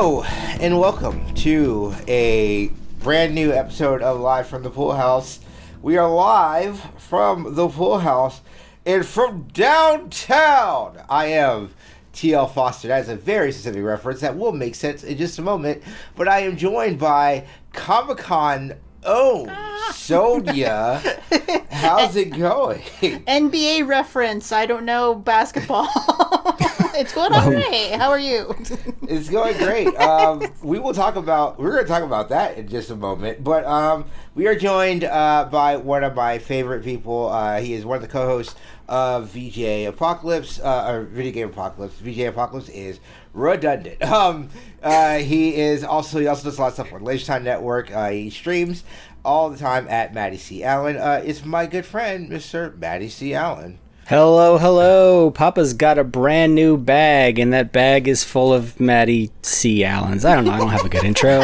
Hello, and welcome to a brand new episode of Live from the Pool House. We are live from the Pool House, and from downtown, I am T.L. Foster. That is a very specific reference that will make sense in just a moment, but I am joined by Comic-Con own Sonia. How's it going? NBA reference. I don't know basketball. It's going all right. How are you? It's going great. We're going to talk about that in just a moment. But we are joined by one of my favorite people. He is one of the co-hosts of VJ Apocalypse, or Video Game Apocalypse. VJ Apocalypse is redundant. He also does a lot of stuff on Leisure Time Network. He streams all the time at Matty C. Allen. It's my good friend, Mr. Matty C. Allen. Hello. Papa's got a brand new bag, and that bag is full of Matty C. Allens. I don't know. I don't have a good intro.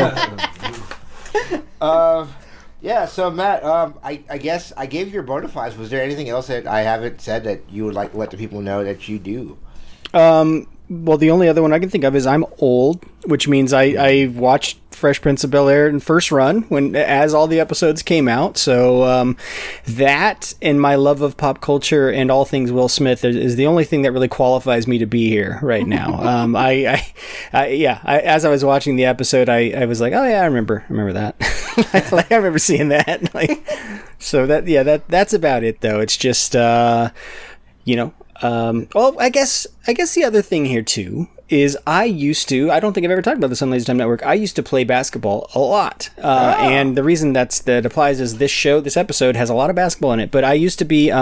Yeah, so Matt, I guess I gave you your bona fides. Was there anything else that I haven't said that you would like to let the people know that you do? Well, the only other one I can think of is I'm old, which means I watched Fresh Prince of Bel-Air in first run as all the episodes came out. So that and my love of pop culture and all things Will Smith is the only thing that really qualifies me to be here right now. As I was watching the episode, I was like, oh yeah, I remember that. I remember seeing that. That's about it though. It's just well, I guess the other thing here too is I don't think I've ever talked about this on Lazy Time Network. I used to play basketball a lot. And the reason that applies is this episode has a lot of basketball in it, but I used to be,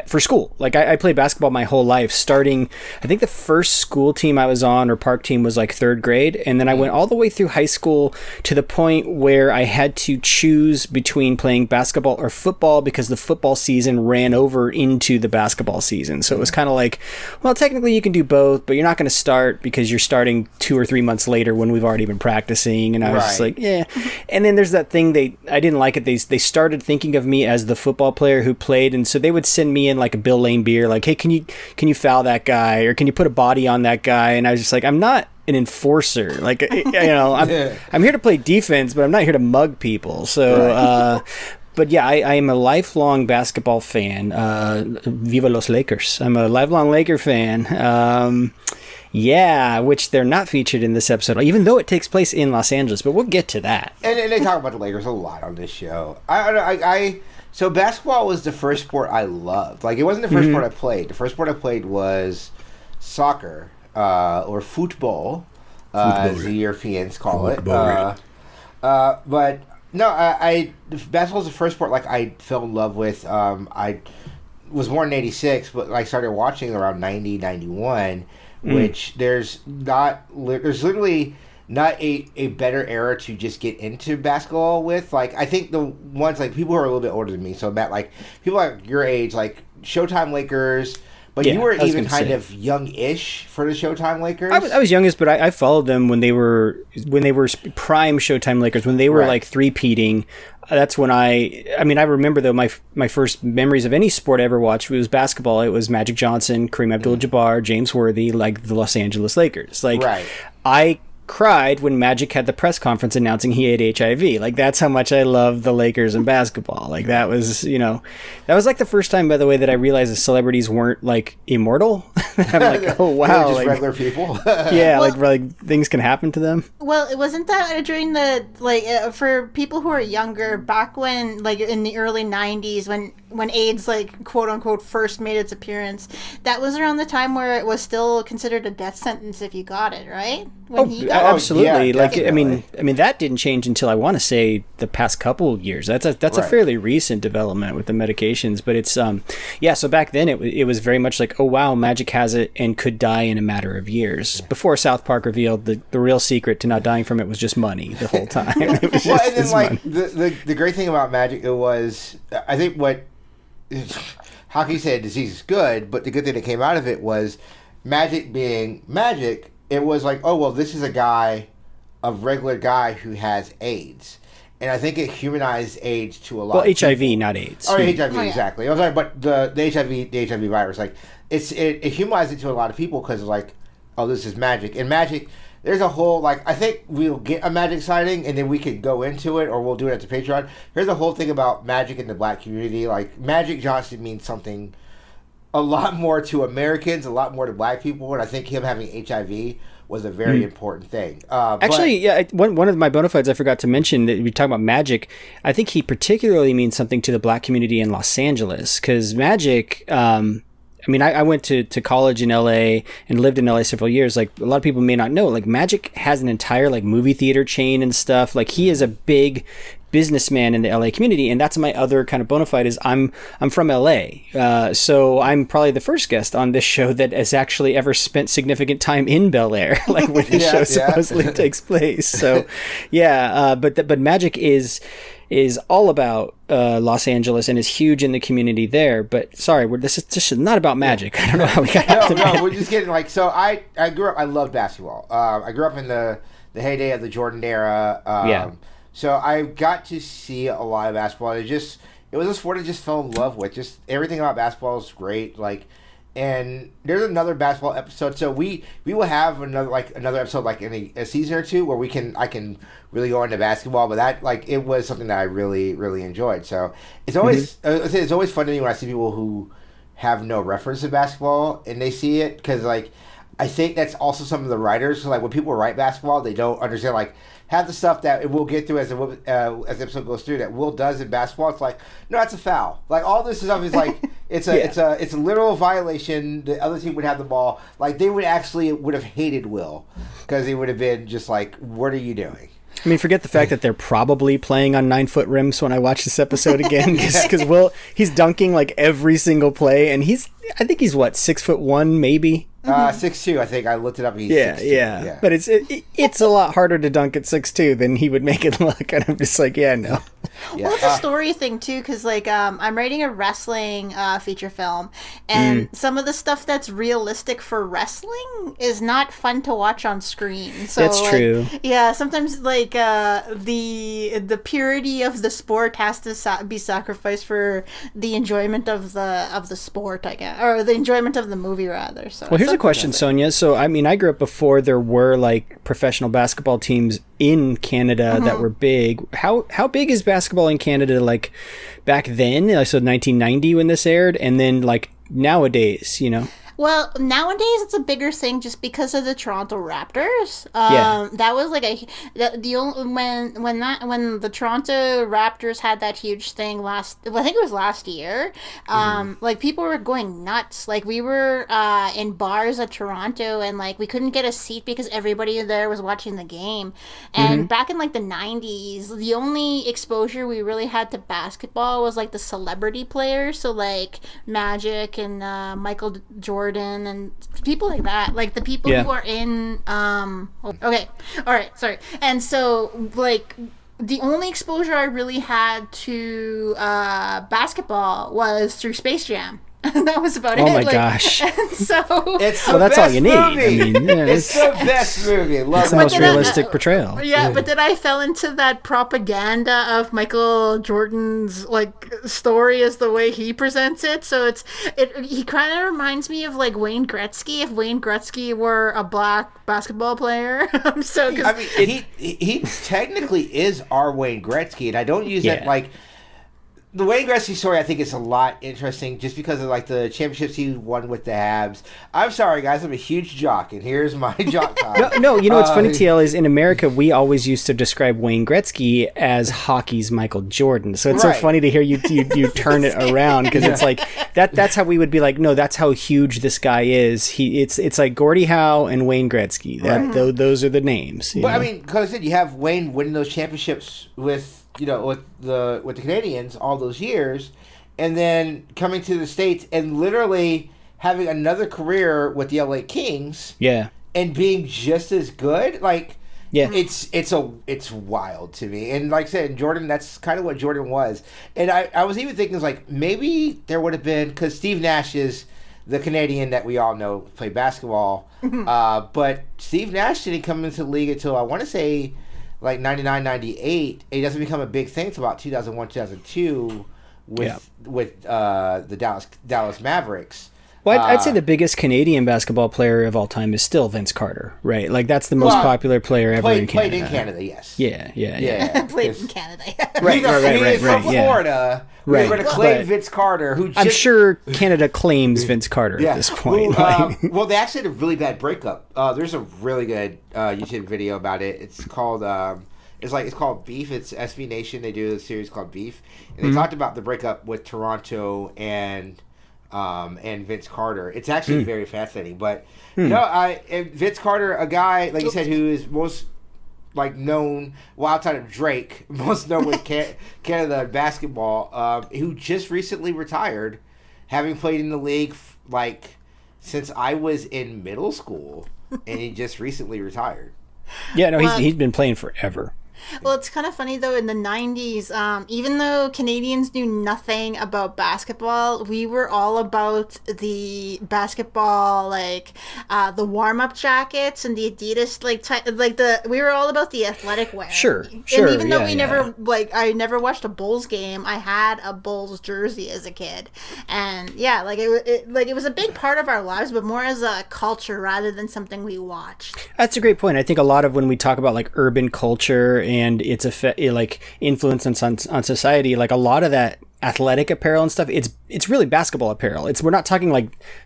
for school, like I played basketball my whole life, starting, I think the first school team I was on or park team was like third grade. And then I went all the way through high school to the point where I had to choose between playing basketball or football because the football season ran over into the basketball season. So it was kind of like, well, technically you can do both, but you're not going to start because you're starting 2 or 3 months later when we've already been practicing. And I was just like, yeah. And then there's that thing I didn't like it. They started thinking of me as the football player who played, and so they would send me in like a Bill Lane beer, like, hey, can you foul that guy, or can you put a body on that guy? And I was just like, I'm not an enforcer. Like, I'm here to play defense, but I'm not here to mug people. So. But yeah, I am a lifelong basketball fan. Viva los Lakers. I'm a lifelong Laker fan. Which they're not featured in this episode, even though it takes place in Los Angeles, but we'll get to that. And they talk about the Lakers a lot on this show. So basketball was the first sport I loved. Like, it wasn't the first sport I played. The first sport I played was soccer, or football, as the Europeans call it. But no, basketball was the first sport like I fell in love with. I was born in '86, but I started watching around 90, 91. Which there's literally not a better era to just get into basketball with. Like, I think the ones, like, people who are a little bit older than me, so Matt, like, people like your age, like Showtime Lakers, but you were even kind of young-ish for the Showtime Lakers. I was youngest, but I followed them when they were prime Showtime Lakers, when they were like three-peating. That's when I remember, though, my first memories of any sport I ever watched was basketball. It was Magic Johnson, Kareem Abdul-Jabbar, James Worthy, like the Los Angeles Lakers. Like, I cried when Magic had the press conference announcing he had HIV. Like, that's how much I love the Lakers and basketball. Like, that was like the first time, by the way, that I realized the celebrities weren't like immortal. I'm like, oh wow, just like regular people. Yeah, well, like things can happen to them. Well, it wasn't that during the for people who are younger, back when, like, in the early '90s, when AIDS, like, quote unquote, first made its appearance. That was around the time where it was still considered a death sentence if you got it, right? Absolutely. Yeah, like, I mean, that didn't change until, I want to say, the past couple of years. That's a fairly recent development with the medications, but it's so back then it was very much like, oh wow, Magic has it and could die in a matter of years. Before South Park revealed the real secret to not dying from it was just money the whole time. It was and then, like, the great thing about Magic, it was, I think, what how can you say a disease is good, but the good thing that came out of it was Magic being Magic. It was like, oh, well, this is a regular guy who has AIDS. And I think it humanized AIDS to a lot. Well, HIV, not AIDS. Oh, HIV, exactly. I'm sorry, but the HIV virus, like, it humanized it to a lot of people because, like, oh, this is Magic. And Magic, there's a whole, like, I think we'll get a Magic sighting and then we could go into it, or we'll do it at the Patreon. Here's a whole thing about Magic in the black community. Like, Magic Johnson means something a lot more to Americans, a lot more to black people, and I think him having HIV was a very important thing. Actually, one of my bona fides I forgot to mention, that we talk about Magic, I think he particularly means something to the black community in Los Angeles, because Magic, I mean, I went to college in LA and lived in LA several years. Like, a lot of people may not know, like, Magic has an entire, like, movie theater chain and stuff. Like, he is a big businessman in the LA community, and that's my other kind of bona fide is I'm from LA, so I'm probably the first guest on this show that has actually ever spent significant time in Bel-Air, like where the show supposedly takes place. So but Magic is all about Los Angeles and is huge in the community there. But sorry, this is not about Magic. I don't know how we got no, we're just getting, like, so I grew up, I loved basketball. I grew up in the heyday of the Jordan era. So I got to see a lot of basketball. It was a sport I just fell in love with. Just everything about basketball is great. Like, and there's another basketball episode. So we will have another episode, like, in a season or two, where I can really go into basketball. But that, like, it was something that I really, really enjoyed. So it's always it's always fun to me when I see people who have no reference to basketball and they see it, because, like, I think that's also some of the writers. So, like, when people write basketball, they don't understand, like, half the stuff that we'll get through as the episode goes through that Will does in basketball. It's like, no, that's a foul. Like, all this stuff is like, it's a literal violation. The other team would have the ball. Like, they would have hated Will, because he would have been just like, what are you doing? I mean, forget the fact that they're probably playing on 9-foot rims when I watch this episode again, because Will, he's dunking like every single play, and I think he's what, 6'1" maybe. 6'2", I think. I looked it up. He's 6'2". Yeah. But it's a lot harder to dunk at 6'2" than he would make it look. And I'm just like, no. Well, it's a story thing too, because, like, I'm writing a wrestling feature film, and some of the stuff that's realistic for wrestling is not fun to watch on screen. So, that's true. Yeah, sometimes, like, the purity of the sport has to be sacrificed for the enjoyment of the sport, I guess, or the enjoyment of the movie rather. So, well, here's a question, Sonia. So, I mean, I grew up before there were, like, professional basketball teams in Canada that were big. How big is basketball in Canada, like, back then? So 1990 when this aired, and then, like, nowadays, you know? Well, nowadays it's a bigger thing just because of the Toronto Raptors. That was like when the Toronto Raptors had that huge thing I think it was last year. Like, people were going nuts. Like, we were in bars at Toronto, and, like, we couldn't get a seat because everybody there was watching the game. And back in, like, the 90s, the only exposure we really had to basketball was, like, the celebrity players. So, like, Magic and Michael Jordan and people like that, like the people who are in okay, all right, sorry. And so, like, the only exposure I really had to basketball was through Space Jam. That was about it. Oh my gosh. And so it's that's all you need. Movie. I mean, it's the best movie. It's the most realistic portrayal. Yeah, but then I fell into that propaganda of Michael Jordan's, like, story as the way he presents it. So he kind of reminds me of, like, Wayne Gretzky, if Wayne Gretzky were a black basketball player. So, I mean, he technically is our Wayne Gretzky, and I don't use that, like, the Wayne Gretzky story, I think, is a lot interesting just because of, like, the championships he won with the Habs. I'm sorry, guys. I'm a huge jock, and here's my jock time. No, you know what's funny, TL, is in America, we always used to describe Wayne Gretzky as hockey's Michael Jordan. So it's so funny to hear you turn it around, because it's like, that's how we would be like, no, that's how huge this guy is. It's like Gordie Howe and Wayne Gretzky. Those are the names. But, I mean, because I said, you have Wayne winning those championships with the Canadians all those years, and then coming to the States and literally having another career with the LA Kings, and being just as good. Like, it's wild to me. And like I said, Jordan, that's kind of what Jordan was. And I was even thinking, like, maybe there would have been, because Steve Nash is the Canadian that we all know played basketball, but Steve Nash didn't come into the league until, I want to say, like 99, 98. It doesn't become a big thing until about 2001, 2002 with the Dallas Mavericks. Well, I'd say the biggest Canadian basketball player of all time is still Vince Carter, right? Like, that's the most popular player ever in Canada. Played in Canada, yes. Yeah. Played in Canada. Right. He's from Florida. Right. We're going to claim Vince Carter, who I'm sure Canada claims Vince Carter at this point. Well, they actually had a really bad breakup. There's a really good YouTube video about it. It's called it's called Beef. It's SB Nation. They do a series called Beef, and they talked about the breakup with Toronto and Vince Carter. It's actually very fascinating. But Vince Carter, a guy like you said, who is most known, well, outside of Drake, most known with Canada basketball, who just recently retired, having played in the league since I was in middle school, and he just recently retired. Yeah, no, he's been playing forever. Well, it's kind of funny, though, in the 90s, even though Canadians knew nothing about basketball, we were all about the basketball, the warm-up jackets and the Adidas, we were all about the athletic wear. Sure. And even though I never watched a Bulls game, I had a Bulls jersey as a kid. And, it was a big part of our lives, but more as a culture rather than something we watched. That's a great point. I think a lot of when we talk about, urban culture and its effect, influence on society, a lot of that athletic apparel and stuff, it's really basketball apparel. We're not talking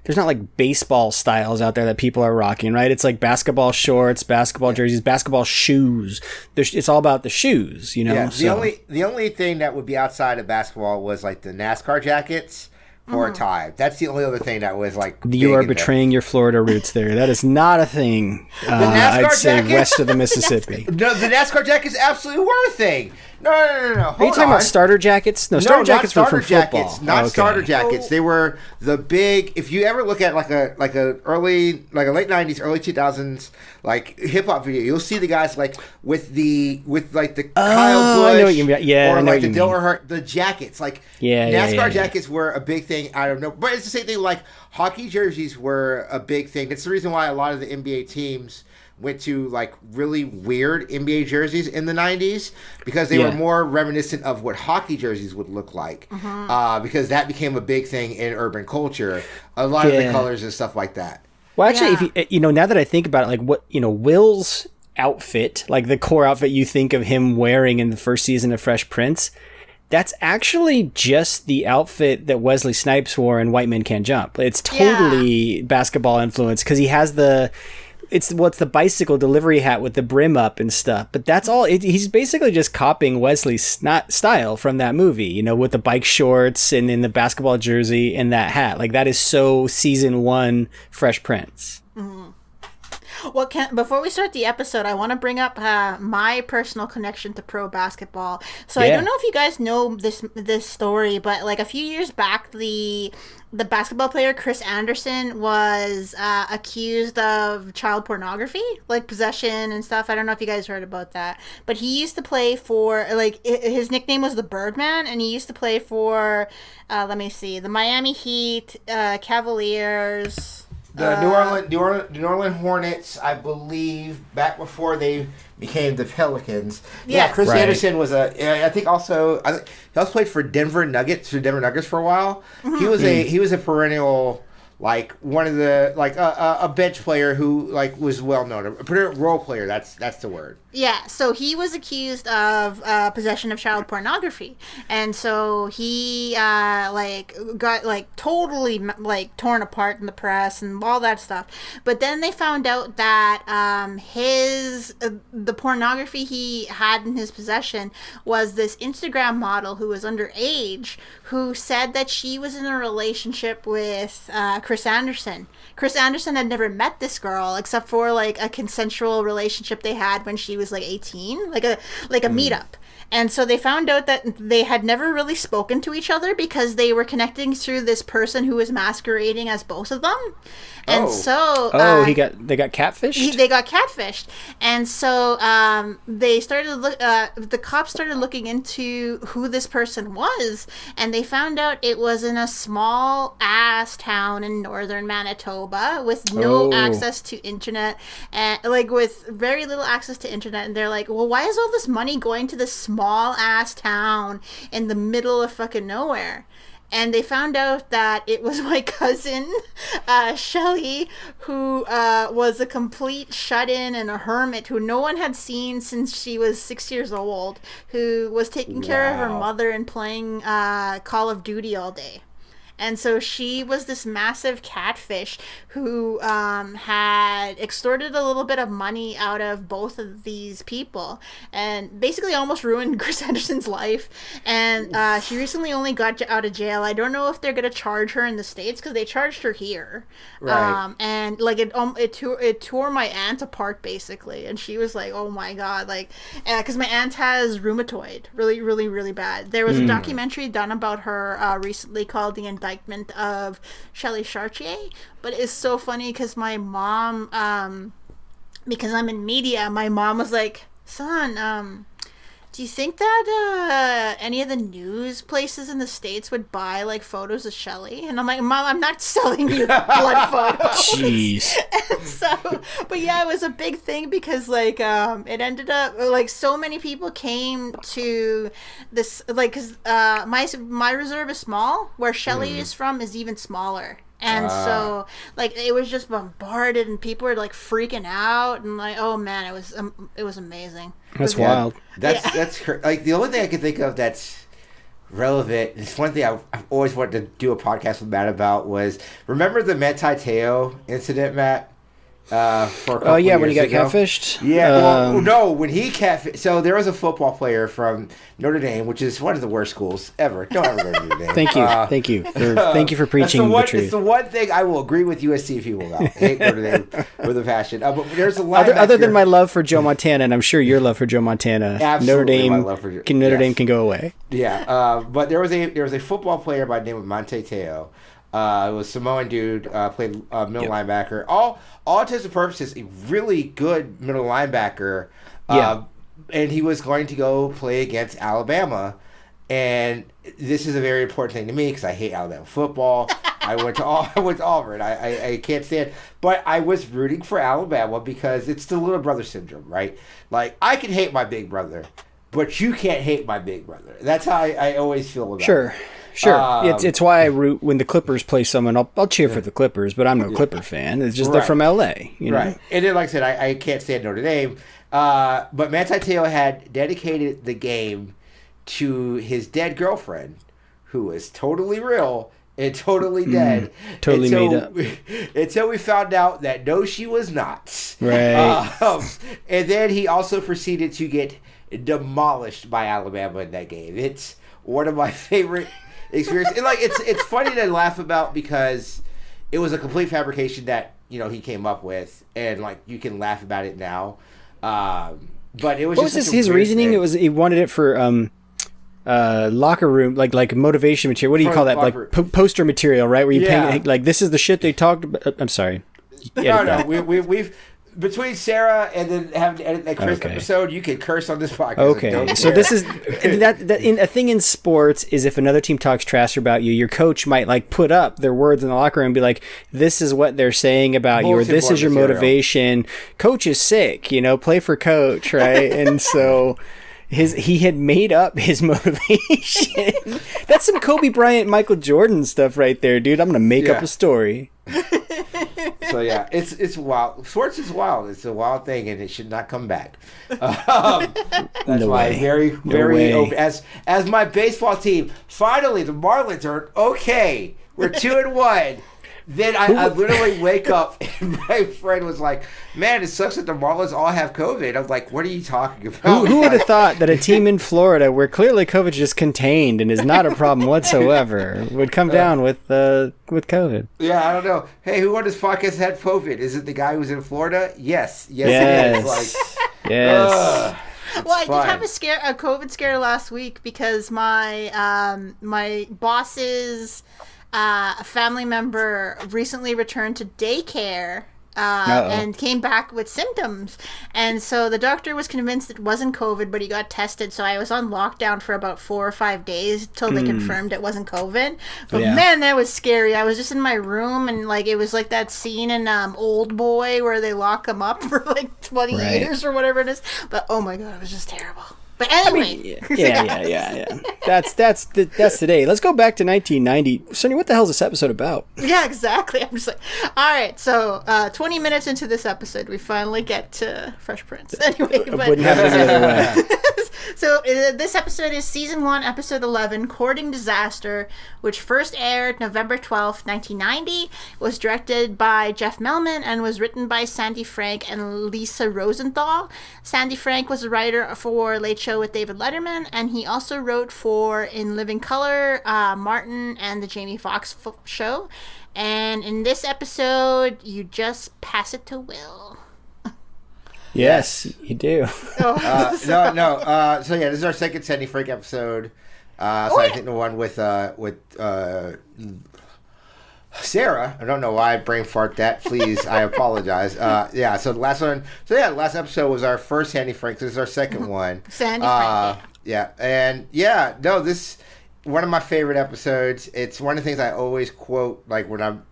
there's not baseball styles out there that people are rocking, right? It's basketball shorts, basketball jerseys, basketball shoes. It's all about the shoes, Yeah, the only thing that would be outside of basketball was the NASCAR jackets. For a time. That's the only other thing that was You are betraying your Florida roots there. That is not a thing. I'd say west of the Mississippi. No, the NASCAR jackets absolutely were a thing. No. Are you talking about starter jackets? No, starter jackets were from football. Starter jackets. They were the big. If you ever look at a late '90s, early 2000s hip hop video, you'll see the guys with the Kyle Busch, I know what you mean. Yeah, or I know the Dale Earnhardt, the jackets. NASCAR jackets were a big thing. I don't know, but it's the same thing. Hockey jerseys were a big thing. That's the reason why a lot of the NBA teams went to really weird NBA jerseys in the 90s, because they were more reminiscent of what hockey jerseys would look like, because that became a big thing in urban culture, a lot of the colors and stuff like that. Well, actually, if you now that I think about it, Will's outfit, the core outfit you think of him wearing in the first season of Fresh Prince, that's actually just the outfit that Wesley Snipes wore in White Men Can't Jump. It's totally basketball influence, because he has it's the bicycle delivery hat with the brim up and stuff. But that's all. He's basically just copying Wesley's style from that movie, with the bike shorts and in the basketball jersey and that hat. That is so season 1 Fresh Prince. Mm-hmm. Well, before we start the episode, I want to bring up my personal connection to pro basketball. So I don't know if you guys know this story, but a few years back, the basketball player Chris Anderson was accused of child pornography, possession and stuff. I don't know if you guys heard about that, but he used to play for his nickname was the Birdman, and he used to play for the Miami Heat, Cavaliers. The New Orleans Hornets, I believe, back before they became the Pelicans. Yeah, Chris Anderson was I think he also played for Denver Nuggets for a while. Mm-hmm. He was a perennial one of the a bench player who was well known, a role player. That's the word. Yeah, so he was accused of possession of child pornography, and so he got totally torn apart in the press and all that stuff. But then they found out that the pornography he had in his possession was this Instagram model who was underage, who said that she was in a relationship with Chris Anderson. Chris Anderson had never met this girl except for a consensual relationship they had when she was 18, a meetup. And so they found out that they had never really spoken to each other because they were connecting through this person who was masquerading as both of them. And so they got catfished. They got catfished, and so they started the cops started looking into who this person was, and they found out it was in a small ass town in northern Manitoba with no access to internet, and with very little access to internet. And they're like, well, why is all this money going to this small ass town in the middle of fucking nowhere? And they found out that it was my cousin, Shelly, who was a complete shut-in and a hermit who no one had seen since she was 6 years old, who was taking care of her mother and playing Call of Duty all day. And so she was this massive catfish who had extorted a little bit of money out of both of these people and basically almost ruined Chris Henderson's life. And she recently only got out of jail. I don't know if they're going to charge her in the States because they charged her here. Right. And like it tore my aunt apart basically. And she was like, oh my God, like, because my aunt has rheumatoid really, really, really bad. There was a documentary done about her recently called The Indictment of Shelley Chartier, but it's so funny because my mom, because I'm in media, my mom was like, son, do you think that any of the news places in the States would buy like photos of Shelley? And I'm like, Mom, I'm not selling you blood photos. Jeez. And so, but yeah, it was a big thing because like it ended up like so many people came to this, like, because my reserve is small, where Shelley is from is even smaller. And so, like, it was just bombarded, and people were like freaking out, and like, oh man, it was amazing. That's wild. That's like the only thing I can think of that's relevant. It's one thing I've always wanted to do a podcast with Matt about was, remember the Mentai Taiyo incident, Matt? For a couple when he got ago? catfished? Yeah, no, when he catfished. So there was a football player from Notre Dame, which is one of the worst schools ever. Don't ever go to Notre Dame. Thank you for preaching the truth. It's the one thing I will agree with USC people about. I hate Notre Dame with a passion. But there's a linebacker. Other than my love for Joe Montana, and I'm sure your love for Joe Montana, Absolutely, Notre Dame can go away. Yeah, but there was a football player by the name of Mentai Taiyo. It was a Samoan dude, played middle linebacker. All intents and purposes, a really good middle linebacker. And he was going to go play against Alabama. And this is a very important thing to me because I hate Alabama football. I went to Auburn. I can't stand. But I was rooting for Alabama because it's the little brother syndrome, right? Like, I can hate my big brother, but you can't hate my big brother. That's how I always feel about it. Sure. It's why I root when the Clippers play someone. I'll cheer for the Clippers, but I'm no Clipper fan. It's just they're from L.A. You know? Right. And then, like I said, I can't stand Notre Dame. But Mentai Taiyo had dedicated the game to his dead girlfriend, who was totally real and totally dead. Totally made up. Until we found out that no, she was not. Right. And then he also proceeded to get demolished by Alabama in that game. It's one of my favorite experiences. And, like, it's funny to laugh about because it was a complete fabrication that, you know, he came up with, and like you can laugh about it now. But it was what was his reasoning? Thing. It was he wanted it for locker room, like motivation material. What do you call that? Like poster material, right? Where you paint like this is the shit they talked about. I'm sorry. No, we've between Sarah and then having to edit that Chris episode, you can curse on this podcast. Okay, so this is that in a thing in sports is if another team talks trash about you, your coach might like put up their words in the locker room and be like, "This is what they're saying about you, or this is your motivation." Coach is sick, you know. Play for coach, right? And so. He had made up his motivation. That's some Kobe Bryant, Michael Jordan stuff right there, dude. I'm gonna make up a story. So yeah, it's wild. Sports is wild. It's a wild thing, and it should not come back. That's why I'm very open. As my baseball team, finally the Marlins are okay. We're 2-1. Then I literally wake up and my friend was like, "Man, it sucks that the Marlins all have COVID." I was like, "What are you talking about?" Who would have thought that a team in Florida, where clearly COVID is contained and is not a problem whatsoever, would come down with COVID? Yeah, I don't know. Hey, who on this podcast had COVID? Is it the guy who's in Florida? Yes, it is. Like, yes. Well, I did have a COVID scare last week because my boss's a family member recently returned to daycare and came back with symptoms. And so the doctor was convinced it wasn't COVID, but he got tested. So I was on lockdown for about 4 or 5 days till they confirmed it wasn't COVID. But man, that was scary. I was just in my room and like it was like that scene in Old Boy where they lock him up for like 20 years or whatever it is. But oh my God, it was just terrible. But anyway. Yeah. That's today. Let's go back to 1990. Sonia, what the hell is this episode about? Yeah, exactly. I'm just like, all right. So 20 minutes into this episode, we finally get to Fresh Prince. Anyway, I wouldn't have it any other way. So this episode is season 1, episode 11, Courting Disaster, which first aired November 12th, 1990. It was directed by Jeff Mellman and was written by Sandy Frank and Lisa Rosenthal. Sandy Frank was a writer for Late Show with David Letterman, and he also wrote for In Living Color, Martin, and the Jamie Foxx show. And in this episode, you just pass it to Will. Yes, you do. So yeah, this is our second Sandy Frank episode. I think the one with Sarah. I don't know why I brain fart that. Please, I apologize. So the last one. So yeah, the last episode was our first Sandy Frank. This is our second one. Sandy Frank. This one of my favorite episodes. It's one of the things I always quote, like when I'm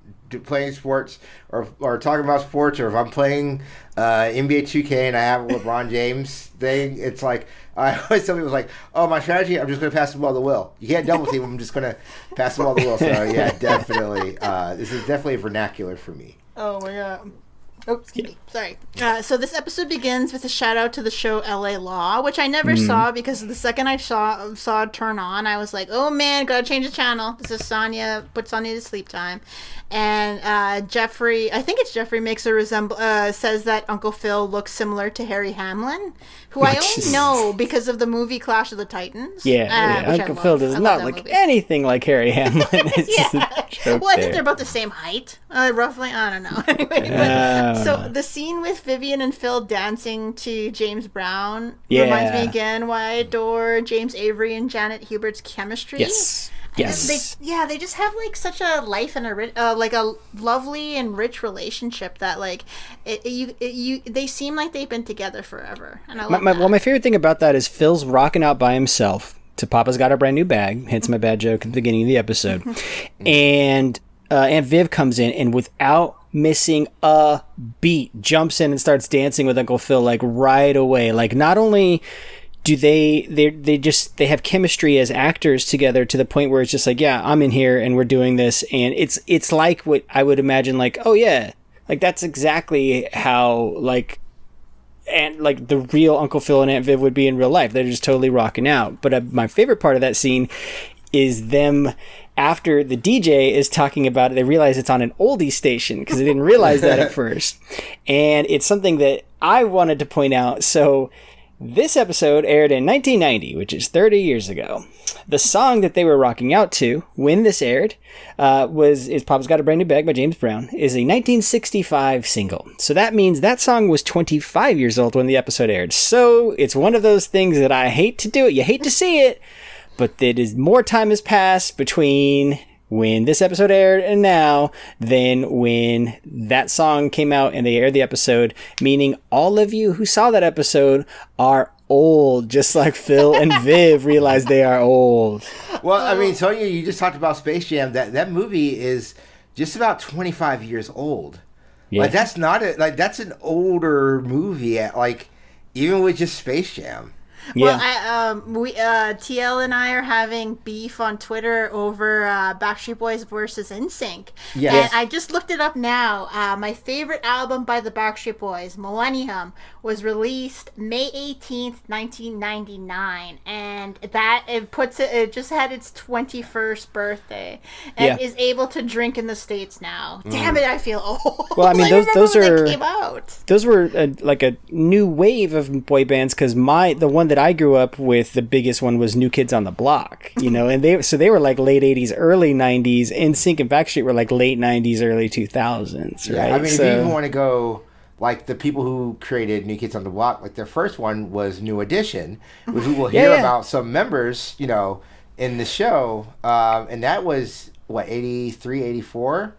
playing sports or talking about sports, or if I'm playing NBA 2K and I have a LeBron James thing. It's like I always tell people, like, oh, my strategy, I'm just going to pass the ball to Will. You can't double team him. I'm just going to pass the ball to Will. So yeah, definitely. This is definitely a vernacular for me. Oh my god. Oh, excuse me. Sorry. So this episode begins with a shout out to the show LA Law, which I never saw because the second I saw it turn on, I was like, oh man, gotta change the channel. This is Sonia, put Sonia to sleep time. And Jeffrey, I think it's Jeffrey, makes a says that Uncle Phil looks similar to Harry Hamlin, who I only know because of the movie Clash of the Titans. Yeah. Uncle Phil does not look anything like Harry Hamlin. It's just a joke. Well, I think they're about the same height, roughly. I don't know. Anyway, so the scene with Vivian and Phil dancing to James Brown reminds me again why I adore James Avery and Janet Hubert's chemistry. Yes. They just have like such a life and a lovely and rich relationship that like they seem like they've been together forever. And I love that. My favorite thing about that is Phil's rocking out by himself to Papa's Got a Brand New Bag, hence my bad joke at the beginning of the episode, and Aunt Viv comes in and without missing a beat jumps in and starts dancing with Uncle Phil like right away. Like not only do they have chemistry as actors together to the point where it's just like, yeah, I'm in here and we're doing this, and it's like what I would imagine, like, oh yeah, like that's exactly how like the real Uncle Phil and Aunt Viv would be in real life. They're just totally rocking out. But my favorite part of that scene is them after the DJ is talking about it. They realize it's on an oldie station because they didn't realize that at first, and it's something that I wanted to point out. So this episode aired in 1990, which is 30 years ago. The song that they were rocking out to when this aired is Papa's Got a Brand New Bag by James Brown, is a 1965 single. So that means that song was 25 years old when the episode aired. So it's one of those things that I hate to do it. You hate to see it, but it is more time has passed between when this episode aired and now than when that song came out and they aired the episode, meaning all of you who saw that episode are old, just like Phil and Viv realize they are old. Well, I mean, Sonia, you just talked about Space Jam. That movie is just about 25 years old. Yeah. Like that's that's an older movie. Like even with just Space Jam. Well, TL and I are having beef on Twitter over Backstreet Boys versus Nsync. Yes. And I just looked it up now. My favorite album by the Backstreet Boys, Millennium, was released May 18th, 1999, and it just had its 21st birthday, and is able to drink in the States now. Damn it, I feel old. Well, I mean, those came out. Those were like a new wave of boy bands, because the one that I grew up with, the biggest one was New Kids on the Block, and they were like late 80s, early 90s. Nsync and Backstreet were like late 90s, early 2000s, right? Yeah, I mean, if you even want to go, like the people who created New Kids on the Block, like their first one was New Edition, which we will hear about some members, in the show, and that was, 83, 84?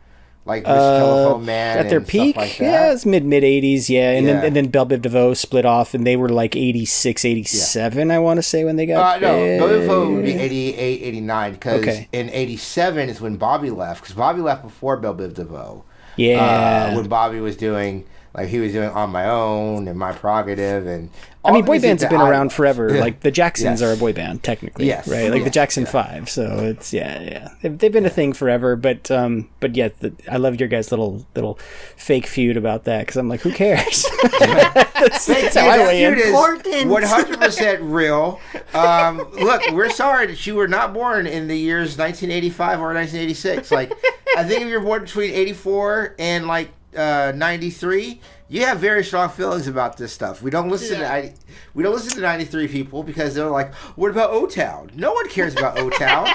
Like Mr. Telephone Man at their peak, stuff like that. Yeah, it's mid 80s, and then Belle Biv DeVoe split off, and they were like 86, 87, I want to say, when they got no, Belle Biv DeVoe would be 88, 89, because in 87 is when Bobby left, because Bobby left before Belle Biv DeVoe. Yeah. When Bobby was doing Like he was doing On My Own and My Prerogative, and I all mean, the boy music bands have that been I around love. forever. Like the Jacksons Yes. are a boy band, technically, Yes. right? Like the Yes. Jackson Five. So it's they've been a thing forever. But yeah, I love your guys' little fake feud about that because I'm like, who cares? that's how I weigh in. Important. 100% real. Look, we're sorry that you were not born in the years 1985 or 1986. Like, I think if you're born between 84 and like 93, you have very strong feelings about this stuff. We don't listen to 93 people because they're like, what about O-Town? No one cares about O-Town.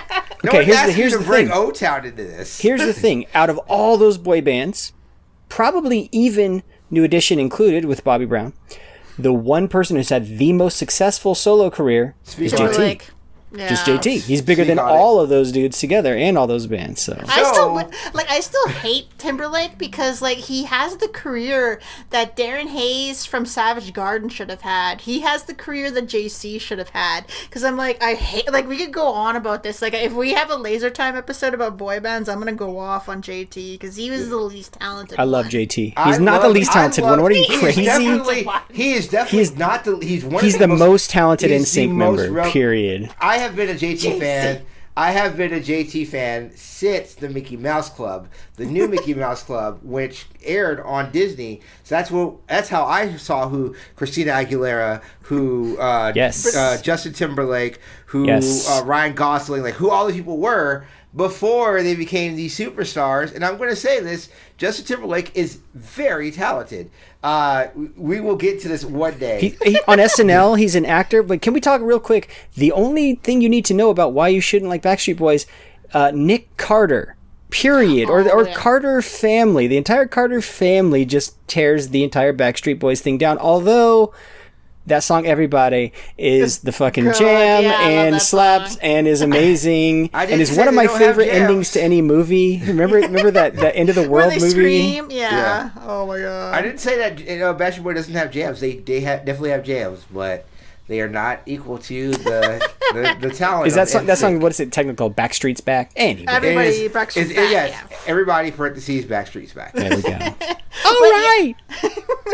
No Okay, one asked here's you the to bring thing. O-Town into this. Here's the thing: out of all those boy bands, probably even New Edition included with Bobby Brown, the one person who's had the most successful solo career is JT. Timberlake. Yeah. Just JT. He's bigger Speak than on all of those dudes together and all those bands. So I still hate Timberlake because like he has the career that Darren Hayes from Savage Garden should have had. He has the career that JC should have had. Because I'm like, I hate, like we could go on about this. Like if we have a Laser Time episode about boy bands, I'm gonna go off on JT because he was the least talented. I love one. JT. He's not the least talented one. What are you, crazy? He is definitely not the. He's the most talented he's the Nsync most member. Period. I have been a JT fan. I have been a JT fan since the Mickey Mouse Club, the new Mickey Mouse Club, which aired on Disney. So that's how I saw who Christina Aguilera, who Justin Timberlake, who Ryan Gosling, like who all these people were before they became these superstars. And I'm going to say this: Justin Timberlake is very talented. We will get to this one day. He, on SNL, he's an actor. But can we talk real quick? The only thing you need to know about why you shouldn't like Backstreet Boys, Nick Carter, period. Or Carter family. The entire Carter family just tears the entire Backstreet Boys thing down. Although that song "Everybody" is the fucking jam and slaps and is amazing and is one of my favorite endings to any movie. Remember that end of the world Where they movie? Scream? Yeah. Oh my god. I didn't say that Backstreet Boy doesn't have jams. They definitely have jams, but they are not equal to the talent. Is that song? What is it technically called? Backstreet's Back. Anyway, Everybody, Backstreet's Back. Yes, everybody parentheses Backstreet's Back. There we go. All right.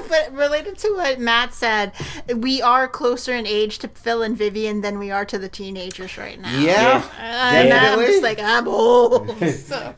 But related to what Matt said, we are closer in age to Phil and Vivian than we are to the teenagers right now. Yeah, and I'm just like, I'm old. So.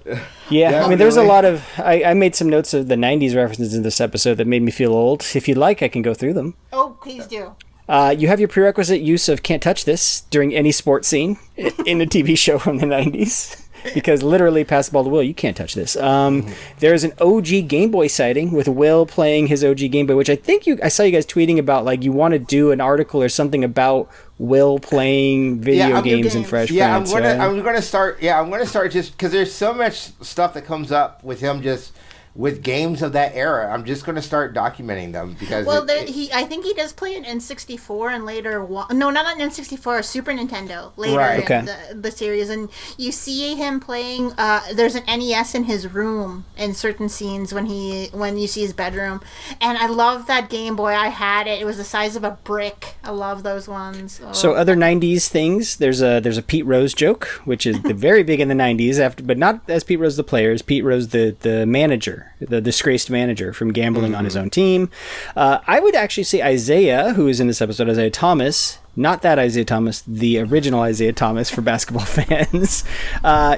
Yeah, I mean, there's a lot of... I made some notes of the 90s references in this episode that made me feel old. If you'd like, I can go through them. Oh, please do. You have your prerequisite use of "Can't Touch This" during any sports scene in a TV show from the 90s. Because literally, pass the ball to Will, you can't touch this. There's an OG Gameboy sighting with Will playing his OG Gameboy, which I think I saw you guys tweeting about, like you want to do an article or something about Will playing video games in Fresh Prince. I'm gonna start just because there's so much stuff that comes up with him just with games of that era. I'm just going to start documenting them because I think he does play an N64 and later not an N64, a Super Nintendo later in the series, and you see him playing. There's an NES in his room in certain scenes when you see his bedroom, and I love that Game Boy. I had it. It was the size of a brick. I love those ones. So other 90s things. There's a Pete Rose joke, which is very big in the 90s. But not as Pete Rose the player, as Pete Rose the manager. The disgraced manager from gambling on his own team. I would actually say Isaiah, who is in this episode, Isaiah Thomas, not that Isaiah Thomas, the original Isaiah Thomas for basketball fans.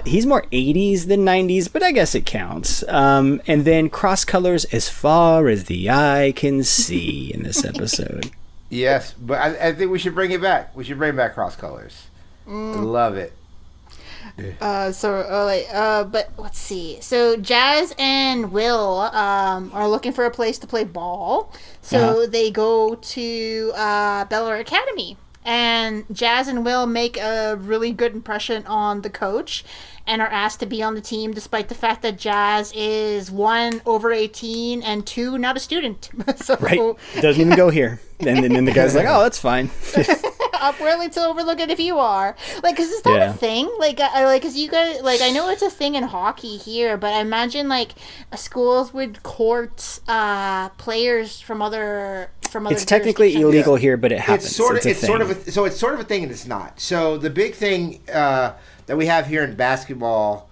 He's more 80s than 90s, but I guess it counts. And then cross colors as far as the eye can see in this episode. Yes, but I think we should bring it back. We should bring back cross colors. I love it. But let's see. So Jazz and Will are looking for a place to play ball. So they go to Bel-Air Academy. And Jazz and Will make a really good impression on the coach and are asked to be on the team despite the fact that Jazz is 1, over 18, and 2, not a student. So, right. Doesn't even go here. And then the guy's like, oh, that's fine. Up early to overlook it if you are. Like, is that a thing? Because you guys, I know it's a thing in hockey here, but I imagine, schools would court players from other It's technically illegal here, but it happens. It's sort of a thing, and it's not. So the big thing that we have here in basketball,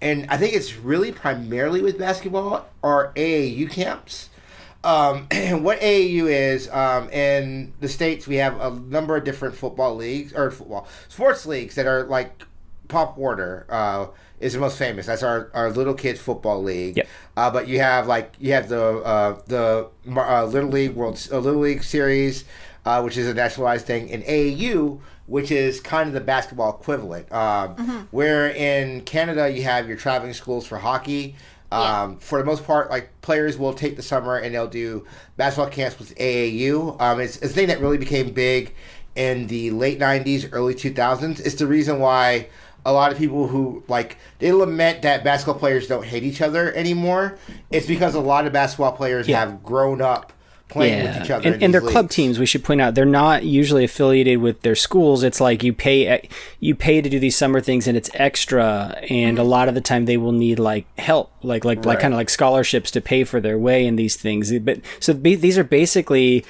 and I think it's really primarily with basketball, are AAU camps. What AAU is, in the States, we have a number of different football leagues, or sports leagues that are like Pop Warner is the most famous. That's our little kids football league. Yep. But you have the Little League Little League Series, which is a nationalized thing, and AAU, which is kind of the basketball equivalent. Where in Canada you have your traveling schools for hockey. For the most part, like players will take the summer and they'll do basketball camps with AAU. It's a thing that really became big in the late 90s, early 2000s. It's the reason why a lot of people who they lament that basketball players don't hate each other anymore. It's because a lot of basketball players have grown up playing with each other. And their club teams, we should point out, they're not usually affiliated with their schools. It's like you pay to do these summer things and it's extra. And a lot of the time they will need help, like kind of like scholarships to pay for their way in these things. But so these are basically,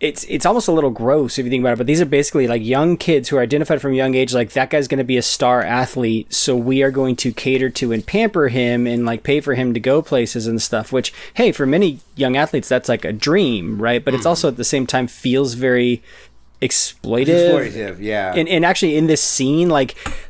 it's almost a little gross if you think about it, but these are basically like young kids who are identified from a young age, like that guy's going to be a star athlete, so we are going to cater to and pamper him and pay for him to go places and stuff, which, hey, for many young athletes, that's like a dream, right? But it's also at the same time feels very exploitative, yeah. And actually in this scene,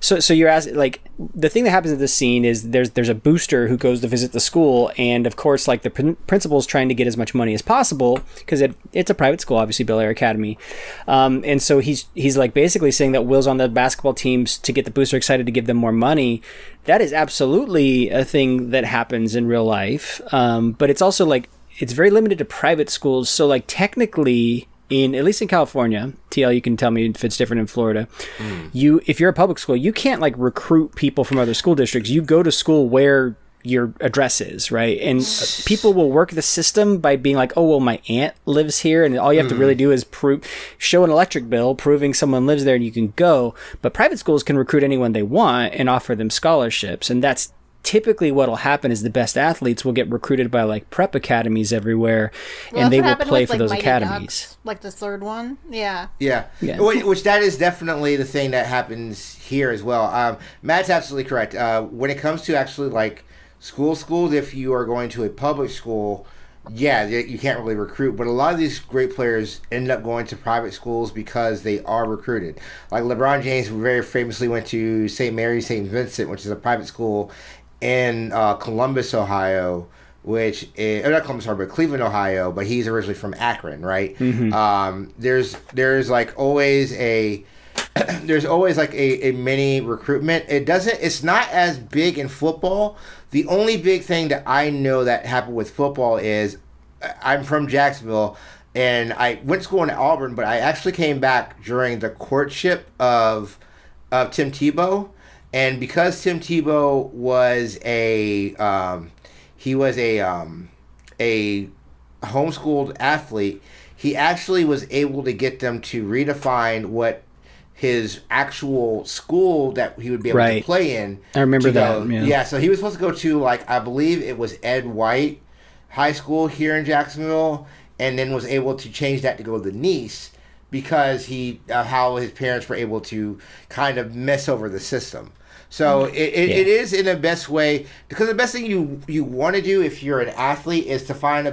so you're asking, the thing that happens in this scene is there's a booster who goes to visit the school, and of course the principal's trying to get as much money as possible because it's a private school, obviously, Bel-Air Academy, and so he's basically saying that Will's on the basketball teams to get the booster excited to give them more money. That is absolutely a thing that happens in real life, but it's also it's very limited to private schools, so technically, at least in California, TL, you can tell me if it's different in Florida. If you're a public school, you can't recruit people from other school districts. You go to school where your address is, right? And people will work the system by being like, oh, well, my aunt lives here, and all you have to really do is show an electric bill proving someone lives there and you can go. But private schools can recruit anyone they want and offer them scholarships, and that's typically what'll happen is the best athletes will get recruited by prep academies everywhere, and they will play for those academies. Ducks, the third one. Yeah. Which that is definitely the thing that happens here as well. Matt's absolutely correct. When it comes to actually schools, if you are going to a public school, you can't really recruit, but a lot of these great players end up going to private schools because they are recruited. Like LeBron James very famously went to St. Mary's St. Vincent, which is a private school in Columbus, Ohio, which is not Columbus, Ohio, but Cleveland, Ohio. But he's originally from Akron, right? There's always a mini recruitment. It's not as big in football. The only big thing that I know that happened with football is I'm from Jacksonville, and I went to school in Auburn, but I actually came back during the courtship of Tim Tebow. And because Tim Tebow was a homeschooled athlete, he actually was able to get them to redefine what his actual school that he would be able to play in. I remember that. Yeah, so he was supposed to go to I believe it was Ed White High School here in Jacksonville, and then was able to change that to go to Nice because how his parents were able to kind of mess over the system. So it is in the best way, because the best thing you want to do if you're an athlete is to find the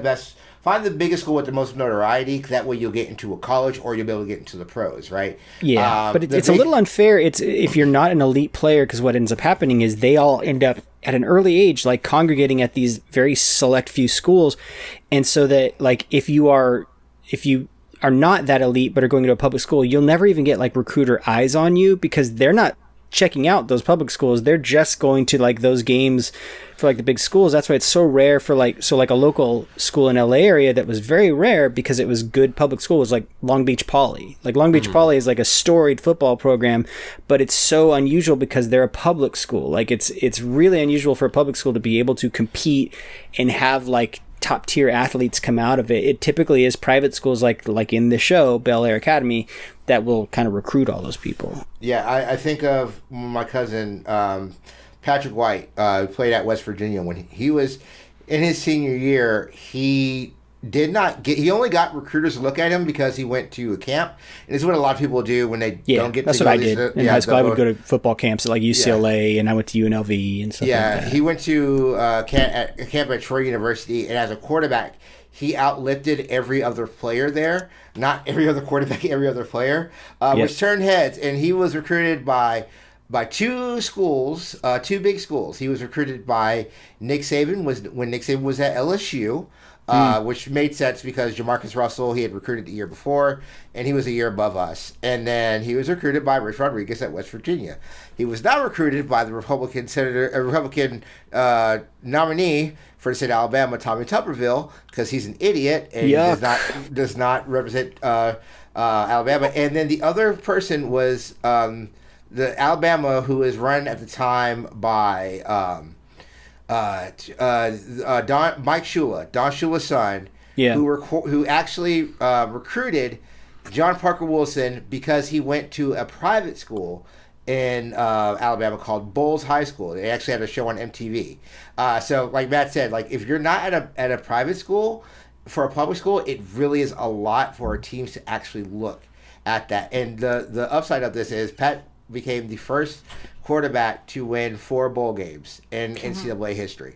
biggest school with the most notoriety, because that way you'll get into a college or you'll be able to get into the pros, right? Yeah, but it's a little unfair. It's if you're not an elite player, because what ends up happening is they all end up at an early age congregating at these very select few schools, and so that if you are not that elite but are going to a public school, you'll never even get recruiter eyes on you, because they're not checking out those public schools. They're just going to those games for the big schools. That's why it's so rare for a local school in LA area that was very rare because it was good public school was Long Beach Poly. Long Beach Poly is a storied football program, but it's so unusual because they're a public school. It's really unusual for a public school to be able to compete and have top tier athletes come out of it. It typically is private schools like in the show Bel-Air Academy that will kind of recruit all those people. Yeah, I think of my cousin Patrick White, who played at West Virginia. When he was in his senior year, he only got recruiters to look at him because he went to a camp. And this is what a lot of people do when they don't get to that's what I did. In high school, I would go to football camps at UCLA, and I went to UNLV and stuff like that. He went to camp at Troy University, and as a quarterback, he outlifted every other player there. Not every other quarterback, every other player, which turned heads. And he was recruited by two schools, two big schools. He was recruited by Nick Saban when Nick Saban was at LSU, which made sense because Jamarcus Russell he had recruited the year before, and he was a year above us. And then he was recruited by Rich Rodriguez at West Virginia. He was not recruited by the Republican nominee for the state of Alabama, Tommy Tuberville, because he's an idiot and does not represent Alabama. And then the other person was the Alabama who was run at the time by Mike Shula, Don Shula's son, who actually recruited John Parker Wilson because he went to a private school in Alabama called Bowles High School. They actually had a show on MTV. So, like Matt said, like if you're not at a private school for a public school, it really is a lot for teams to actually look at that. And the upside of this is Pat became the first quarterback to win 4 bowl games in NCAA history.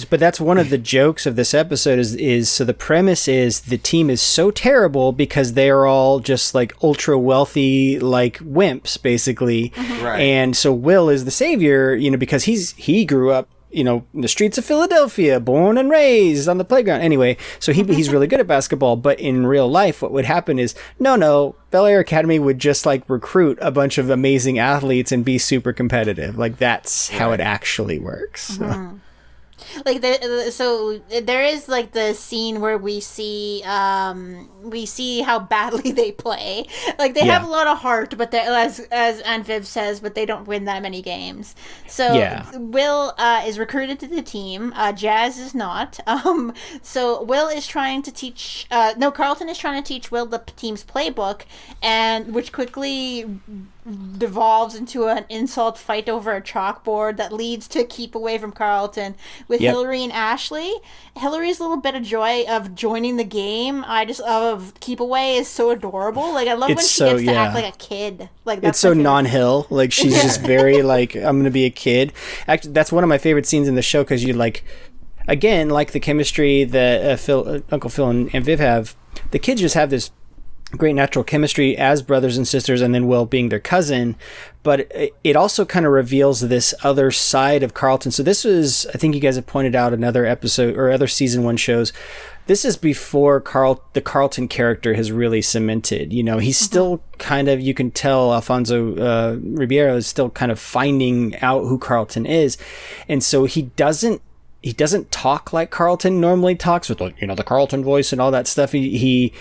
But that's one of the jokes of this episode is so the premise is the team is so terrible because they are all just like ultra wealthy like wimps basically. Right. And so Will is the savior, because he grew up in the streets of Philadelphia, born and raised on the playground. Anyway, so he's really good at basketball, but in real life, what would happen is, no, Bel-Air Academy would just like recruit a bunch of amazing athletes and be super competitive. Like that's how it actually works. So. Like so there is like the scene where we see how badly they play. Like they have a lot of heart, but as Aunt Viv says, but they don't win that many games. So Will is recruited to the team. Jazz is not. So Will is trying to teach. Carlton is trying to teach Will the team's playbook, and which quickly devolves into an insult fight over a chalkboard that leads to keep away from Carlton with Hillary and Ashley. Hillary's little bit of joy of joining the game, of keep away, is so adorable. Like I love when she gets to act like a kid. Like that's it's so non-Hill. Like she's just very like I'm gonna be a kid. Actually, that's one of my favorite scenes in the show because you like the chemistry that Uncle Phil and Viv have. The kids just have this great natural chemistry as brothers and sisters, and then Will being their cousin, but it also kind of reveals this other side of Carlton. So this was, I think you guys have pointed out another episode or other season 1 shows. This is before the Carlton character has really cemented. He's still kind of, you can tell Alfonso Ribeiro is still kind of finding out who Carlton is, and so he doesn't talk like Carlton normally talks with the Carlton voice and all that stuff. He's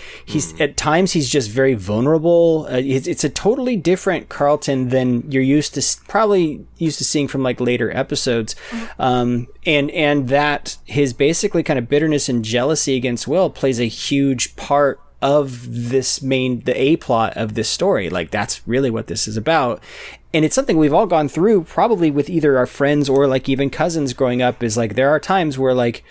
at times he's just very vulnerable. It's a totally different Carlton than you're probably used to seeing from like later episodes. And that his basically kind of bitterness and jealousy against Will plays a huge part of the A plot of this story. Like that's really what this is about. And it's something we've all gone through probably with either our friends or like even cousins growing up, is like there are times where like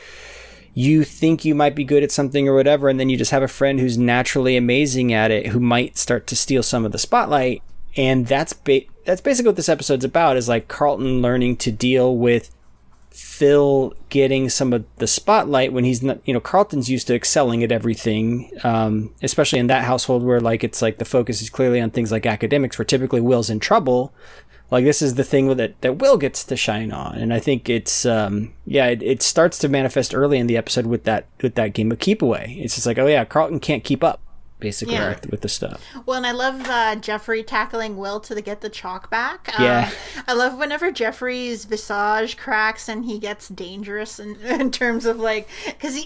you think you might be good at something or whatever, and then you just have a friend who's naturally amazing at it who might start to steal some of the spotlight. And that's basically what this episode's about, is like Carlton learning to deal with Phil getting some of the spotlight when he's not, Carlton's used to excelling at everything, especially in that household where like it's like the focus is clearly on things like academics, where typically Will's in trouble. Like this is the thing that Will gets to shine on. And I think it's it starts to manifest early in the episode with that game of keep away. It's just like, oh yeah, Carlton can't keep up basically with the stuff. Well, and I love Jeffrey tackling Will to get the chalk back. I love whenever Jeffrey's visage cracks and he gets dangerous in terms of like, because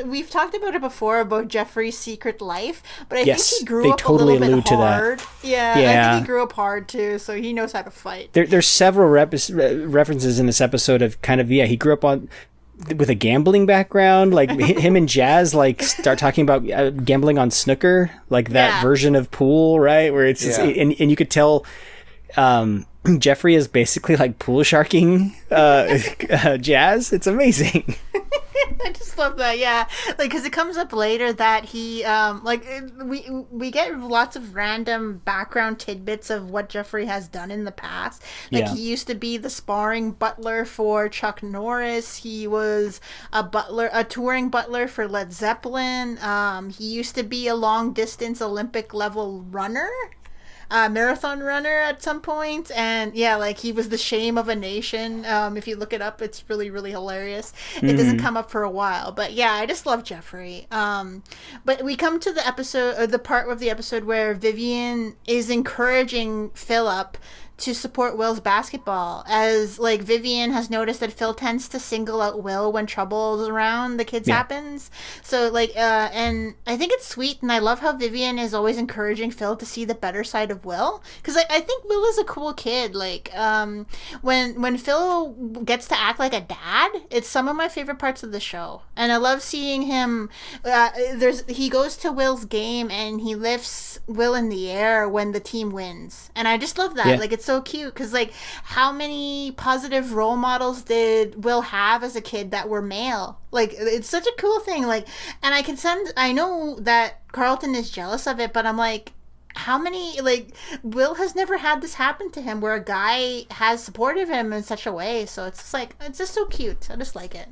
we've talked about it before about Jeffrey's secret life, but I think he grew up totally a little bit hard. Yeah, I think he grew up hard too, so he knows how to fight. There's several references in this episode of kind of he grew up with a gambling background, like him and Jazz like start talking about gambling on snooker, like that version of pool, right? Where it's and you could tell Jeffrey is basically like pool sharking Jazz. It's amazing. I just love that, yeah. Like, because it comes up later that he, we get lots of random background tidbits of what Jeffrey has done in the past. Like, he used to be the sparring butler for Chuck Norris. He was a touring butler for Led Zeppelin. He used to be a long-distance Olympic-level runner. Marathon runner at some point, and yeah, like he was the shame of a nation. If you look it up, it's really, really hilarious. It doesn't come up for a while, but yeah, I just love Jeffrey. But we come to the episode, or the part of the episode where Vivian is encouraging Philip to support Will's basketball, as like Vivian has noticed that Phil tends to single out Will when trouble's around the kids happens. So like and I think it's sweet, and I love how Vivian is always encouraging Phil to see the better side of Will, because I think Will is a cool kid. Like when Phil gets to act like a dad, it's some of my favorite parts of the show, and I love seeing him. He goes to Will's game and he lifts Will in the air when the team wins, and I just love that. Like, it's so cute, because like how many positive role models did Will have as a kid that were male? Like, it's such a cool thing. Like, and I know that Carlton is jealous of it, but I'm like, how many, like, Will has never had this happen to him where a guy has supported him in such a way. So it's just like, it's just so cute. I just like it.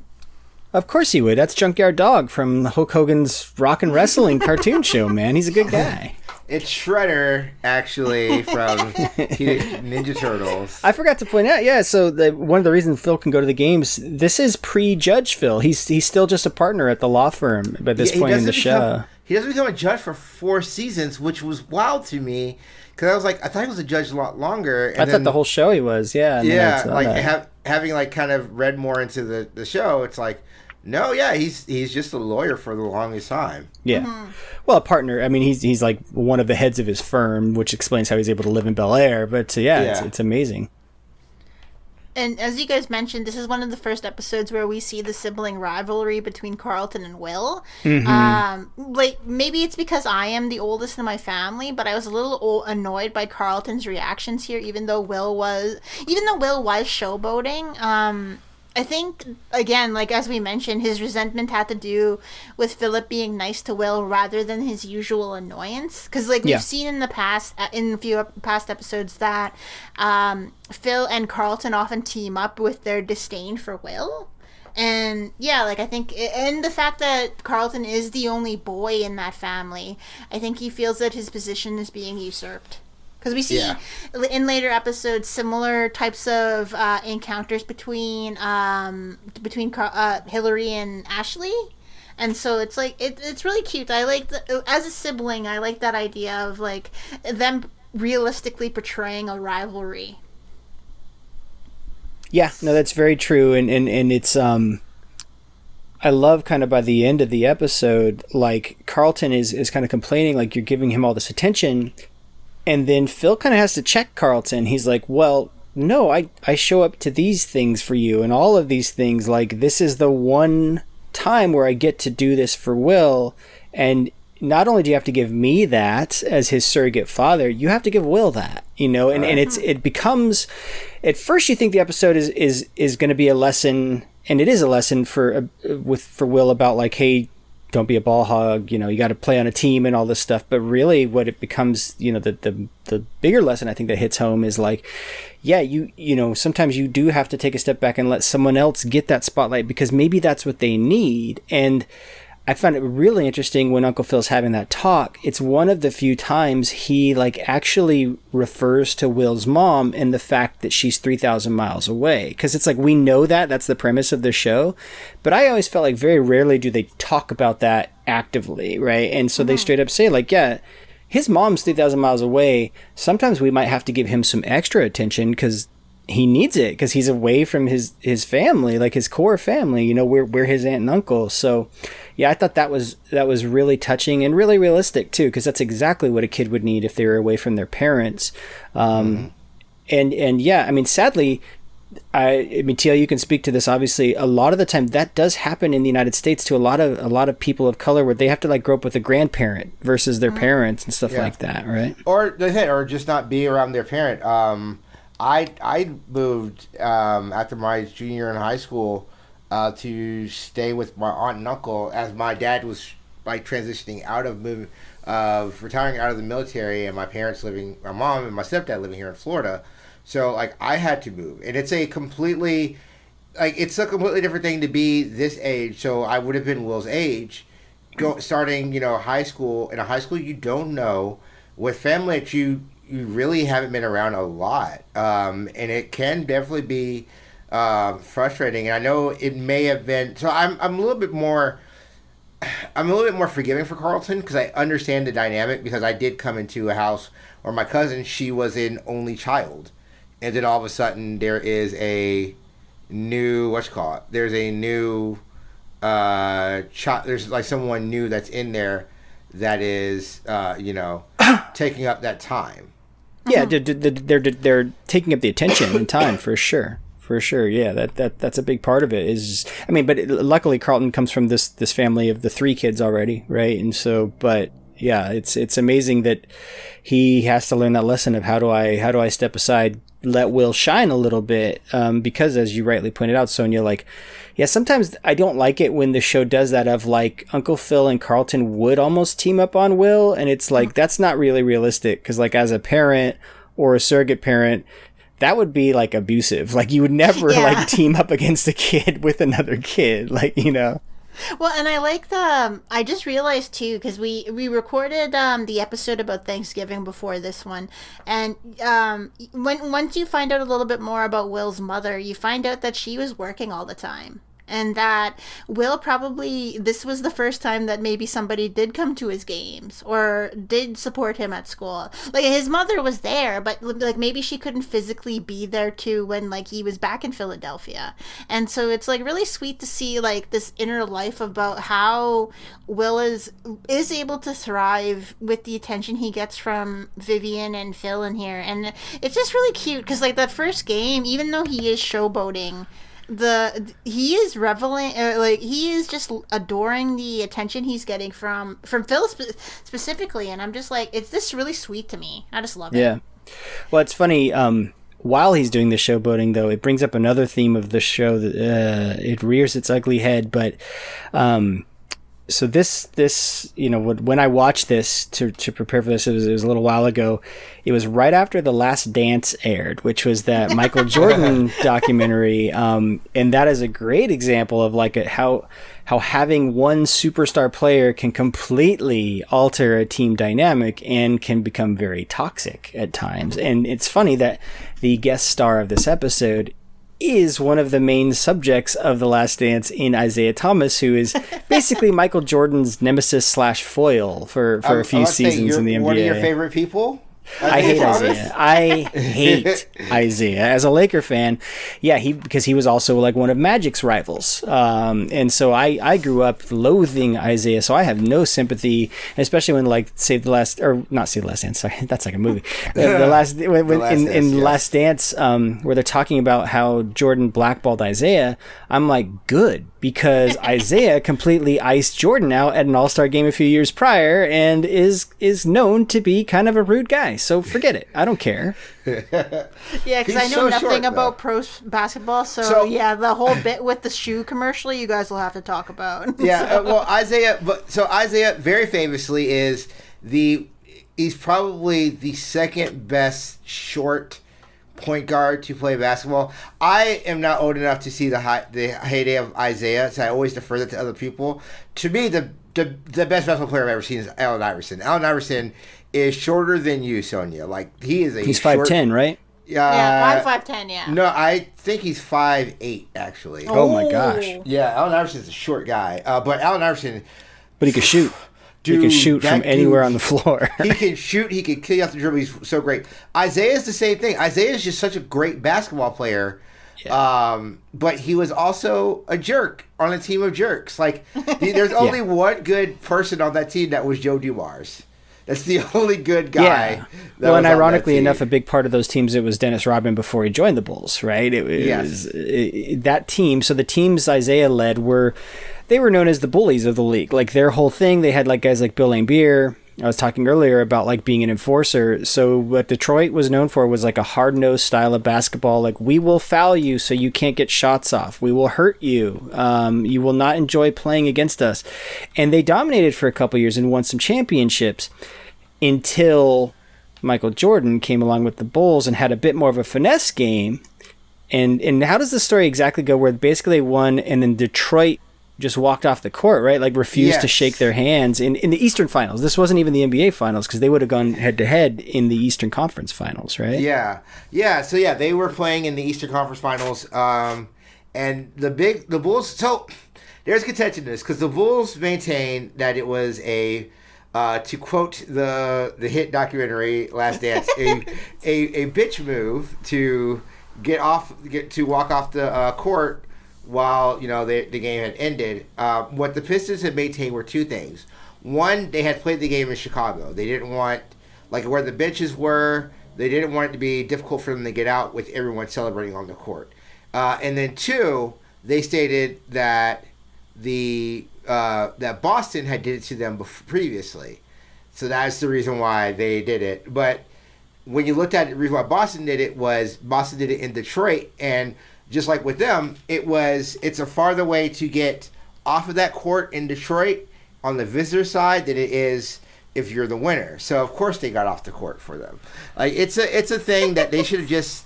Of course he would. That's Junkyard Dog from Hulk Hogan's Rock and Wrestling cartoon show, man. He's a good guy. It's Shredder, actually, from Ninja Turtles. I forgot to point out, so one of the reasons Phil can go to the games, this is pre-Judge Phil. He's still just a partner at the law firm by this point in the show. He doesn't become a judge for 4 seasons, which was wild to me, because I was like, I thought he was a judge a lot longer. And I thought the whole show he was, yeah. Like, having like kind of read more into the show, it's like, no, yeah, he's just a lawyer for the longest time. Yeah. Well, a partner. I mean, he's like one of the heads of his firm, which explains how he's able to live in Bel-Air. But it's amazing. And as you guys mentioned, this is one of the first episodes where we see the sibling rivalry between Carlton and Will. Like, maybe it's because I am the oldest in my family, but I was a little annoyed by Carlton's reactions here, even though Will was showboating. I think, again, like as we mentioned, his resentment had to do with Philip being nice to Will rather than his usual annoyance. Because, like, we've seen in the past, in a few past episodes, that Phil and Carlton often team up with their disdain for Will. And, yeah, like, I think, and the fact that Carlton is the only boy in that family, I think he feels that his position is being usurped. Because we see in later episodes similar types of encounters between Hillary and Ashley, and so it's like it's really cute. I like as a sibling, I like that idea of like them realistically portraying a rivalry. Yeah, no, that's very true, and it's I love kind of by the end of the episode, like Carlton is kind of complaining like you're giving him all this attention. And then Phil kind of has to check Carlton. He's like, well, no, I show up to these things for you and all of these things. Like, this is the one time where I get to do this for Will. And not only do you have to give me that as his surrogate father, you have to give Will that, you know, and it becomes, at first you think the episode is going to be a lesson, and it is a lesson for Will about like, hey, don't be a ball hog, you know, you got to play on a team and all this stuff. But really what it becomes, you know, the bigger lesson I think that hits home is like, yeah, you know, sometimes you do have to take a step back and let someone else get that spotlight because maybe that's what they need. And I found it really interesting when Uncle Phil's having that talk. It's one of the few times he like actually refers to Will's mom and the fact that she's 3,000 miles away. Because it's like, we know that's the premise of the show. But I always felt like very rarely do they talk about that actively, right? And so they straight up say like, yeah, his mom's 3,000 miles away. Sometimes we might have to give him some extra attention because he needs it, because he's away from his family, like his core family, you know, we're his aunt and uncle. So yeah, I thought that was really touching and really realistic too, because that's exactly what a kid would need if they were away from their parents. And yeah, I mean, sadly, I mean, Taiyo, you can speak to this. Obviously, a lot of the time that does happen in the United States to a lot of people of color, where they have to like grow up with a grandparent versus their parents and stuff like that, right? Or just not be around their parent. I moved after my junior year in high school to stay with my aunt and uncle as my dad was like transitioning out of retiring out of the military, and my mom and my stepdad living here in Florida. So like I had to move, and it's a completely different thing to be this age. So I would have been Will's age, starting high school. In a high school you don't know, with family that you really haven't been around a lot, and it can definitely be frustrating. And I know it may have been. So I'm a little bit more forgiving for Carlton because I understand the dynamic, because I did come into a house where my cousin, she was an only child, and then all of a sudden there is a new there's a new there's like someone new that's in there that is taking up that time. Yeah, they're taking up the attention and time for sure. For sure, yeah, that's a big part of it. But luckily Carlton comes from this family of the 3 kids already, right? And so, but yeah, it's amazing that he has to learn that lesson of how do I step aside, let Will shine a little bit, because as you rightly pointed out, Sonia, like, yeah, sometimes I don't like it when the show does that of like Uncle Phil and Carlton would almost team up on Will, and it's like that's not really realistic, because like as a parent or a surrogate parent, that would be like abusive. Like you would never like team up against a kid with another kid, like, Well, and I like I just realized too, because we recorded the episode about Thanksgiving before this one, and once you find out a little bit more about Will's mother, you find out that she was working all the time. And that Will this was the first time that maybe somebody did come to his games or did support him at school. Like his mother was there, but like maybe she couldn't physically be there too when like he was back in Philadelphia. And so it's like really sweet to see like this inner life about how Will is able to thrive with the attention he gets from Vivian and Phil in here. And it's just really cute because like that first game, even though he is showboating, he is reveling, like he is just adoring the attention he's getting from Phil specifically, and I'm just like, it's this really sweet to me. I just love it. Yeah. Well, it's funny. While he's doing the showboating, though, it brings up another theme of the show that it rears its ugly head. But so this when I watched this to prepare for this, it was a little while ago. It was right after The Last Dance aired, which was that Michael Jordan documentary, and that is a great example of like how having one superstar player can completely alter a team dynamic and can become very toxic at times. And it's funny that the guest star of this episode is one of the main subjects of The Last Dance in Isaiah Thomas, who is basically Michael Jordan's nemesis / foil for a few seasons in the NBA. One of your favorite people? I hate Isaiah. I hate Isaiah as a Laker fan. Yeah, because he was also like one of Magic's rivals, and so I grew up loathing Isaiah. So I have no sympathy, especially when like Save the Last Dance. Sorry, that's like a movie. Last Dance, where they're talking about how Jordan blackballed Isaiah. I'm like, good, because Isaiah completely iced Jordan out at an All-Star game a few years prior, and is known to be kind of a rude guy. So forget it. I don't care. Yeah, because I know nothing about pro basketball. So yeah, the whole bit with the shoe commercial, you guys will have to talk about. Yeah, well, Isaiah very famously he's probably the second best short point guard to play basketball. I am not old enough to see the heyday of Isaiah, so I always defer that to other people. To me, the best basketball player I've ever seen is Allen Iverson. Allen Iverson is shorter than you, Sonia. Like he's 5'10", right? Yeah, I'm 5'10", yeah. No, I think he's 5'8", actually. Oh my gosh. Yeah, Allen Iverson's a short guy. But Allen Iverson... But he could shoot. Dude, he can shoot from anywhere on the floor. He can shoot. He can kill you off the dribble. He's so great. Isaiah's the same thing. Isaiah is just such a great basketball player. Yeah. But he was also a jerk on a team of jerks. Like, there's only one good person on that team. That was Joe Dumars. That's the only good guy. Yeah. Well, and ironically enough, a big part of those teams, it was Dennis Rodman before he joined the Bulls, right? It was that team. So the teams Isaiah led were known as the bullies of the league. Like their whole thing, they had like guys like Bill Lambert, I was talking earlier about like being an enforcer. So what Detroit was known for was like a hard-nosed style of basketball. Like, we will foul you so you can't get shots off. We will hurt you. You will not enjoy playing against us. And they dominated for a couple years and won some championships until Michael Jordan came along with the Bulls and had a bit more of a finesse game. And how does the story exactly go where basically they won and then Detroit just walked off the court, right? Like refused to shake their hands in the Eastern Finals. This wasn't even the NBA Finals because they would have gone head-to-head in the Eastern Conference Finals, right? Yeah. So, they were playing in the Eastern Conference Finals. And the Bulls... So, there's contention in this because the Bulls maintain that it was a... to quote the hit documentary Last Dance, a bitch move to walk off the court while the game had ended. What the Pistons had maintained were two things. One, they had played the game in Chicago. They didn't want, like where the benches were, they didn't want it to be difficult for them to get out with everyone celebrating on the court. And then two, they stated that that Boston had did it to them previously. So that's the reason why they did it. But when you looked at the reason why Boston did it was Boston did it in Detroit, and just like with them, it's a farther way to get off of that court in Detroit on the visitor side than it is if you're the winner. So of course they got off the court for them. Like it's a thing that they should have just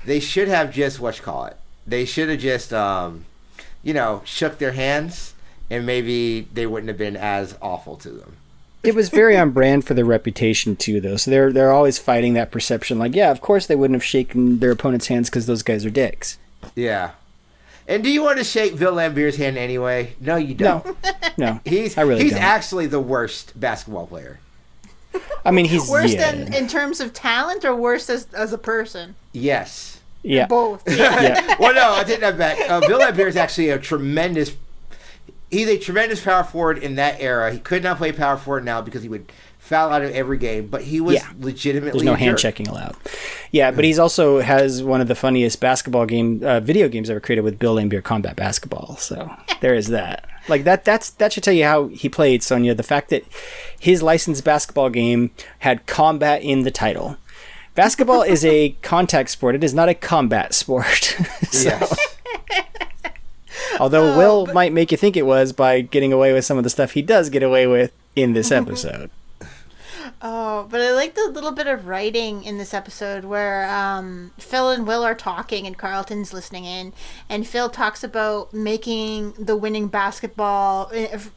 They should have just shook their hands, and maybe they wouldn't have been as awful to them. It was very on brand for their reputation too, though. So they're always fighting that perception. Like, yeah, of course they wouldn't have shaken their opponent's hands because those guys are dicks. Yeah. And do you want to shake Will Lambert's hand anyway? No, you don't. No. He's actually the worst basketball player. I mean, he's worse than in terms of talent, or worse as a person. Yes. Yeah. Both. Yeah. Well, no, I take that back. Will Lambert is actually he's a tremendous power forward in that era. He could not play power forward now because he would foul out of every game, but he was legitimately There's no hand checking allowed. Yeah, but he's also has one of the funniest basketball video games ever created with Bill Lambert Combat Basketball. So there is that. Like that should tell you how he played, Sonia. The fact that his licensed basketball game had combat in the title. Basketball is a contact sport. It is not a combat sport. Yes. Although Will might make you think it was by getting away with some of the stuff he does get away with in this episode. Oh, but I like the little bit of writing in this episode where Phil and Will are talking and Carlton's listening in, and Phil talks about making the winning basketball,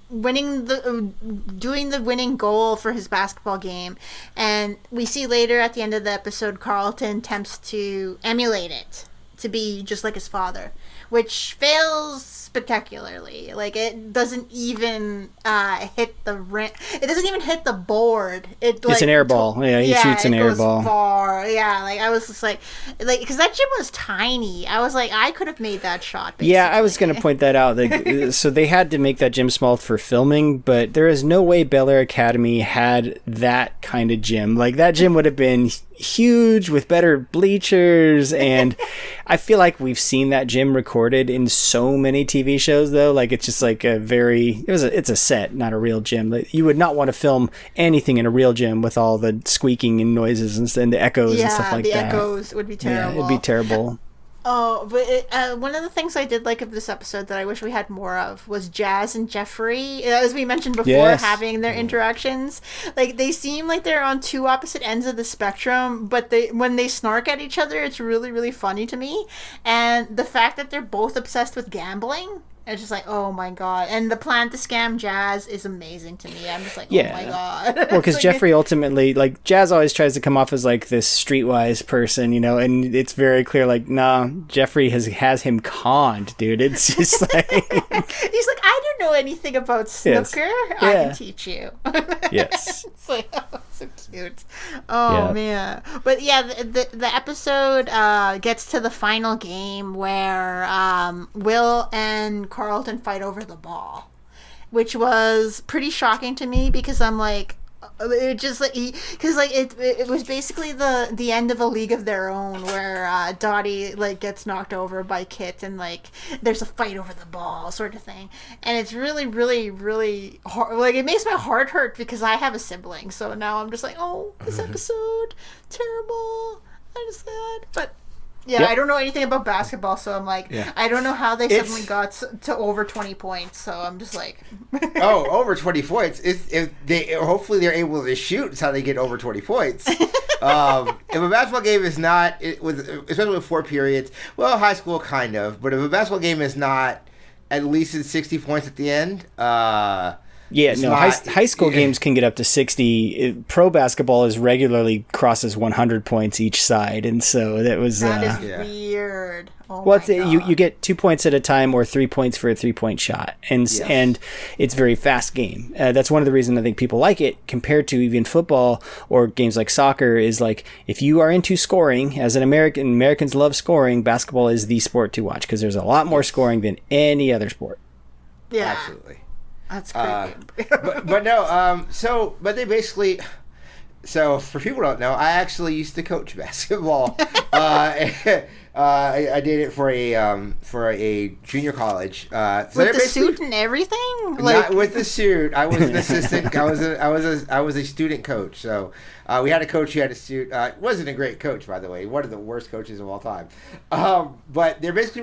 doing the winning goal for his basketball game, and we see later at the end of the episode Carlton attempts to emulate it to be just like his father, which fails spectacularly. Like, it doesn't even hit the rim. It doesn't even hit the board. It's an air ball. Yeah, he shoots an air ball. Far. Yeah, like I was just like because that gym was tiny. I was like, I could have made that shot. Basically. Yeah, I was going to point that out. Like, so they had to make that gym small for filming, but there is no way Bel-Air Academy had that kind of gym. Like, that gym would have been huge with better bleachers, and I feel like we've seen that gym recorded in so many TV shows, though. Like, it's just like it's a set, not a real gym. Like, you would not want to film anything in a real gym with all the squeaking and noises and the echoes and stuff like that. Yeah, the echoes would be terrible. Yeah, it'd be terrible. Oh, but one of the things I did like of this episode that I wish we had more of was Jazz and Jeffrey, as we mentioned before, having their interactions. Like, they seem like they're on two opposite ends of the spectrum, but when they snark at each other, it's really, really funny to me. And the fact that they're both obsessed with gambling, it's just like, oh my god. And the plan to scam Jazz is amazing to me. I'm just like, oh my god. Well, because Jeffrey ultimately, like, Jazz always tries to come off as like this streetwise person, and it's very clear, like, nah, Jeffrey has him conned, dude. It's just like he's like, I don't know anything about snooker. I can teach you. Yes. It's like, oh, so cute. Oh man. But yeah, the episode gets to the final game where Will and Carlton fight over the ball, which was pretty shocking to me because I'm like, it just like because like it was basically the end of A League of Their Own where Dottie like gets knocked over by Kit and like there's a fight over the ball sort of thing, and it's really really really hard. Like it makes my heart hurt because I have a sibling, so now I'm just like, oh, this episode terrible. I'm just sad, but. Yeah, yep. I don't know anything about basketball, so I'm like, I don't know how they suddenly got to over 20 points. So I'm just like, over 20 points. Hopefully they're able to shoot. It's how they get over 20 points. If a basketball game is not, especially with 4 periods, well, high school kind of, but if a basketball game is not at least at 60 points at the end, high school games can get up to 60. Pro basketball is regularly crosses 100 points each side, and so that is weird. Oh well, you get 2 points at a time or 3 points for a 3-point shot, and it's a very fast game. That's one of the reasons I think people like it compared to even football or games like soccer. Is like if you are into scoring, as an Americans love scoring. Basketball is the sport to watch because there's a lot more scoring than any other sport. Yeah, absolutely. That's crazy. but no, but they basically, so for people who don't know, I actually used to coach basketball. I did it for a junior college. With the suit and everything? Not with the suit. I was an assistant. I was a student coach. So we had a coach who had a suit. Wasn't a great coach, by the way. One of the worst coaches of all time. But they're basically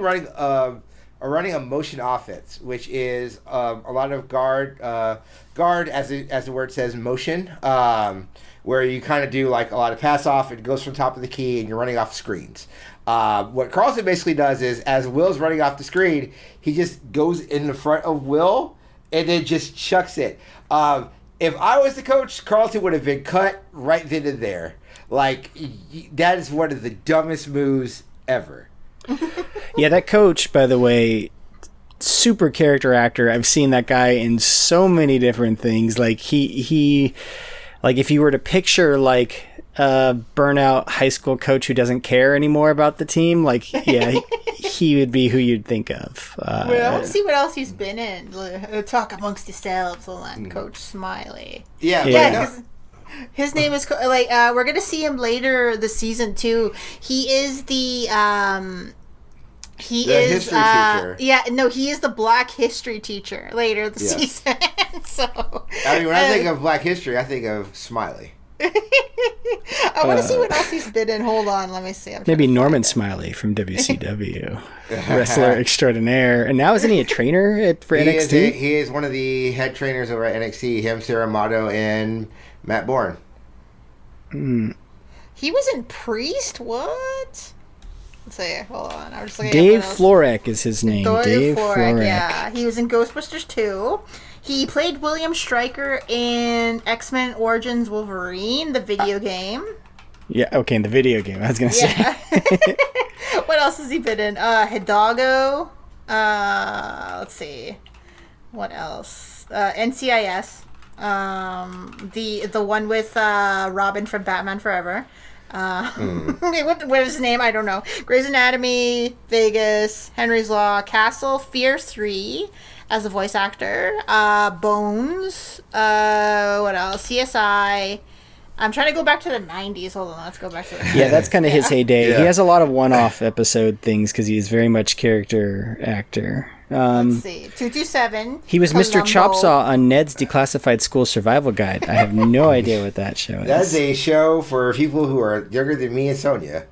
running a motion offense, which is a lot of guard as the word says, motion, where you kind of do like a lot of pass off. It goes from top of the key, and you're running off screens. What Carlton basically does is, as Will's running off the screen, he just goes in the front of Will and then just chucks it. If I was the coach, Carlton would have been cut right then and there. Like, that is one of the dumbest moves ever. Yeah, that coach, by the way, super character actor. I've seen that guy in so many different things. Like he like if you were to picture like a burnout high school coach who doesn't care anymore about the team, like he would be who you'd think of. Well, let's see what else he's been in. Talk amongst yourselves, Coach Smiley. Yeah. His name is we're gonna see him later this season too. He is the history teacher. He is the Black history teacher later this season. So I mean, when I think of Black history, I think of Smiley. I want to see what else he's been in. Hold on, let me see. Maybe Norman Smiley from WCW, wrestler extraordinaire, and now isn't he a trainer for NXT? He is one of the head trainers over at NXT. Him, Sarah Amato, and Matt Bourne. He was in Priest. What? Let's see. Hold on. I was just looking. Dave Florek is his name. Dave Florek. Yeah, he was in Ghostbusters 2. He played William Stryker in X-Men Origins Wolverine, the video game. Yeah. Okay, in the video game. I was gonna say. What else has he been in? Hidalgo. Let's see. What else? NCIS. The one with Robin from Batman Forever. What was his name? I don't know. Grey's Anatomy, Vegas, Henry's Law, Castle, Fear 3 as a voice actor. Bones. What else? CSI. I'm trying to go back to the 90s. Hold on, let's go back to the 90s. Yeah, that's kind of his heyday. Yeah. He has a lot of one-off episode things because he's very much character actor. Let's see. 227. He was Columbo. Mr. Chopsaw on Ned's Declassified School Survival Guide. I have no idea what that show is. That's a show for people who are younger than me and Sonia.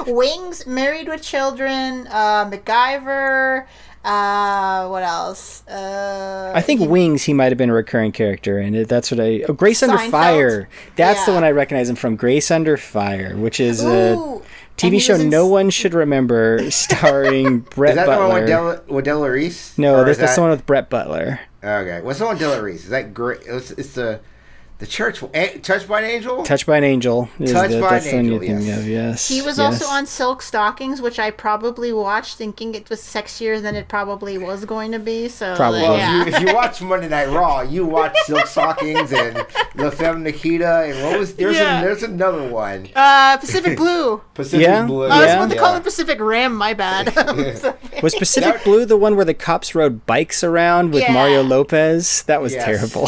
Wings, Married with Children, MacGyver. What else? I think Wings, he might have been a recurring character, and that's what Grace Under Fire. That's the one I recognize him from. Grace Under Fire, which is a TV show no one should remember, starring Brett Butler. Is that the one with Della Reese? No, that's the one with Brett Butler. Okay, what's the one with Della Reese? Is that great? It's the church. Touched by an Angel? Touched by an Angel. Touched by an Angel, yes. He was also on Silk Stockings, which I probably watched thinking it was sexier than it probably was going to be. So probably. If you watch Monday Night Raw, you watch Silk Stockings and La Femme Nikita, and what was there's another one. Pacific Blue. Pacific Blue. I was supposed to call it Pacific Rim. My bad. Was Pacific Blue the one where the cops rode bikes around with Mario Lopez? That was terrible.